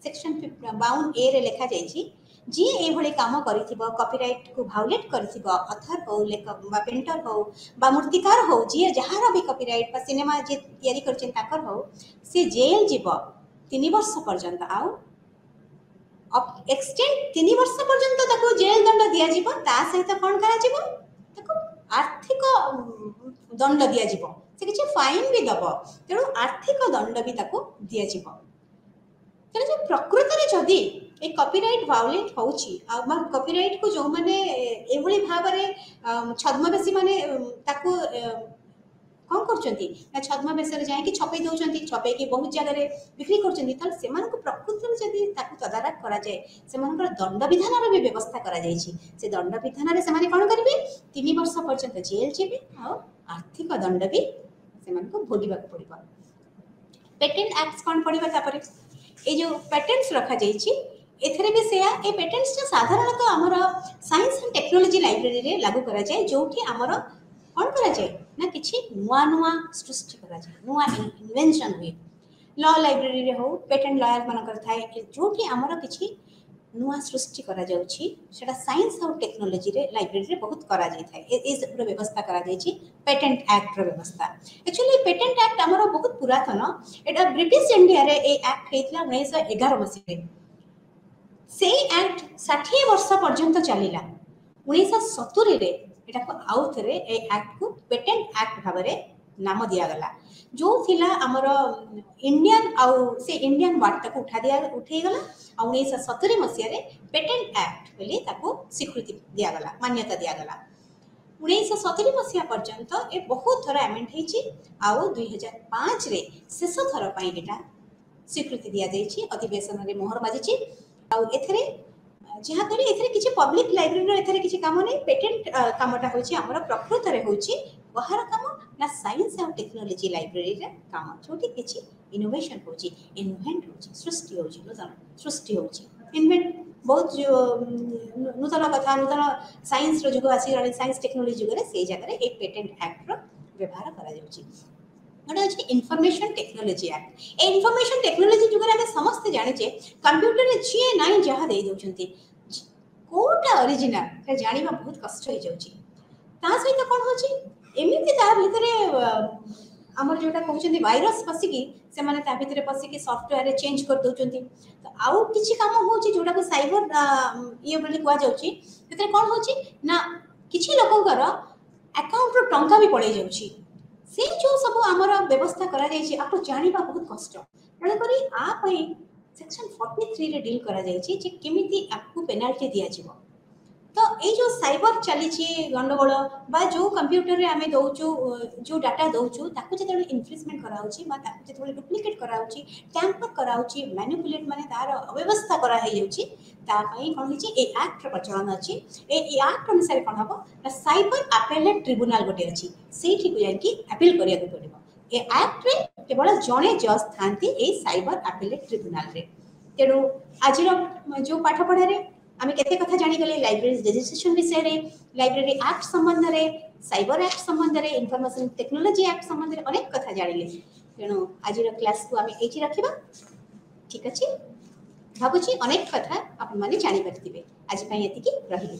सेक्शन 52 ए रे लिखा जाई जी ए भली काम करिथिबो कॉपीराइट को भायोलेट करिथिबो अथर हो लेखक बा पेंटर हो बा मूर्तिकार हो जी जहार भी कॉपीराइट बा सिनेमा जे तयारी करछन ताकर हो से जेल जीवो 3 वर्ष पर्यंत आउ एक्सटेंड 3 वर्ष पर्यंत ताको जेल दंड दिया जीवो ता सहित कोन करा जीवो ताको आर्थिक दंड दिया जीवो से किछ फाइन भी दबो तेणु आर्थिक दंड भी ताको दिया जीवो तेणु जो प्रकृत रे जदी ए कॉपीराइट वायोलेट होउची आ कॉपीराइट को जो माने एभली भाबरे छद्मवेशी माने ताको कौन करछंती ना छद्मवेशी रे जाय कि छपै दउछंती छपै कि बहुत जगह रे बिक्री करछंती त सेमान को प्रकृत रे जदी ताको तदारक करा जाय सेमान को दंड विधान रे व्यवस्था करा जाय छी से दंड विधान रे सेमाने कोन करबे 3 वर्ष पर्यंत जेल जेबे आ आर्थिक दंड भी सेमान को भोगिबा पड़िबा पेटेंट एक्ट कोन पड़िबा तापरे ए जो पेटेंट्स रखा जाय छी एथरे भी सेया ए पेटेंट्स साधारणतः हमर साइंस एंड टेक्नोलॉजी लाइब्रेरी रे लागू करा जाय जोठी हमर कौन करा जाए ना किछि नुआ नुआ सृष्टि करा जाए नुआ इन्वेंशन हुए लॉ लाइब्रेरी रे हो पेटेंट लॉयर मानकर थाए जोठी हमर किछि नुआ सृष्टि करा जाउछि सेटा साइंस और टेक्नोलॉजी रे लाइब्रेरी रे बहुत करा जाय थाए ए पूरा व्यवस्था करा जाय छी पेटेंट एक्ट रो व्यवस्था एक्चुअली पेटेंट एक्ट हमर बहुत पुरातन एटा ब्रिटिश इंडिया रे ए एक्ट हेतला 1911 मसी रे से एक्ट 60 वर्ष पर्यंत चलिला 1970 रे एटा को आउ थरे ए एक्ट को पेटेंट एक्ट भाबरे नाम दिया गला जो थिला हमर इंडियन आउ से इंडियन वर्ड तक उठे गला आ 1970 मसिया रे पेटेंट एक्ट बोली ताको स्वीकृति दिया गला मान्यता दिया गला 1970 मसिया पर्यंत ए बहुत थरा अमेंड हेची आउ 2005 रे शेष थर पई एटा स्वीकृति दिया देछि अधिवेशन रे मोहर बाजिछि आउ एथरे जहाँ करी एथरे किछि पब्लिक लाइब्रेरी रे एथरे किछि काम नै पेटेंट कामटा होछि हमर प्रकृत रे होछि बहार काम ना साइंस और टेक्नोलॉजी लाइब्रेरी रे काम छोटी किछि इनोवेशन होछि इन्वेंट होछि सृष्टि होछि नूतन सृष्टि होछि इन्वेंट बहुत जो नूतन कथा नूतन साइंस रो जुग आसी रे साइंस टेक्नोलॉजी जुग रे से जगह रे एक पेटेंट एक्ट रो व्यवहार करा जाउछि गोटे अच्छे इनफॉरमेशन टेक्नोलॉजी एक्ट ए इनफॉरमेशन टेक्नोलॉजी जुग रे समस्त जानिचे कंप्यूटर रे जी नाही जहा दे दउछंती कोटा ओरिजिनल से जानिबा बहुत कष्ट हो जाउची ता सहित कोन होची एमिति ता भितरे हमर जोटा कहउछंती वायरस पसिकी से माने ता भितरे पसिकी सॉफ्टवेयर रे चेंज कर दउछंती तो आउ किछि काम होची जोटा को साइबर ये बोली कुआ जाउची तेते कोन होची ना किछि लोकंकर अकाउंट रो टंका भी पड़े जाउची से जो सब हमर व्यवस्था करा जाय छी आपको जानिबा बहुत कष्ट तने करी आ पई सेक्शन 43 रे डील करा जाय छी जे केमिति आपको पेनाल्टी दिया जीवो तो ए जो साइबर चली छी गंडगोल बा जो कंप्यूटर रे हमें दोचु जो डाटा दोचु ताको जेते इन्फ्रिजमेंट कराउची बा ताको जेते डुप्लीकेट कराउची टैम्पर कराउची मैनिपुलेट माने तार अव्यवस्था करा हे जाउची ता पई कोन हिची ए एक्ट रो प्रचलन अछि ए एक्ट अनुसार कोन हबो ना साइबर अपेलेट ट्रिब्यूनल गोटे अछि सेठी को जाकी अपील करिया को पड़िबो ए एक्ट रे केवल जणे जज थांती ए साइबर अपेलेट ट्रिब्यूनल रे तेडो आजिरो जो पाठ पढा रे आमे केते कथा जानि गले लाइब्रेरी रजिस्ट्रेशन विषय रे लाइब्रेरी एक्ट संबंध रे साइबर एक्ट संबंध रे इन्फॉर्मेशन टेक्नोलॉजी एक्ट संबंध रे अनेक कथा जानिले तेणु आजिर क्लास को आमे एठी रखिबा ठीक अछि भाबुची अनेक कथा आपन माने जानि परथिबे आज पई एतिकी रहिली।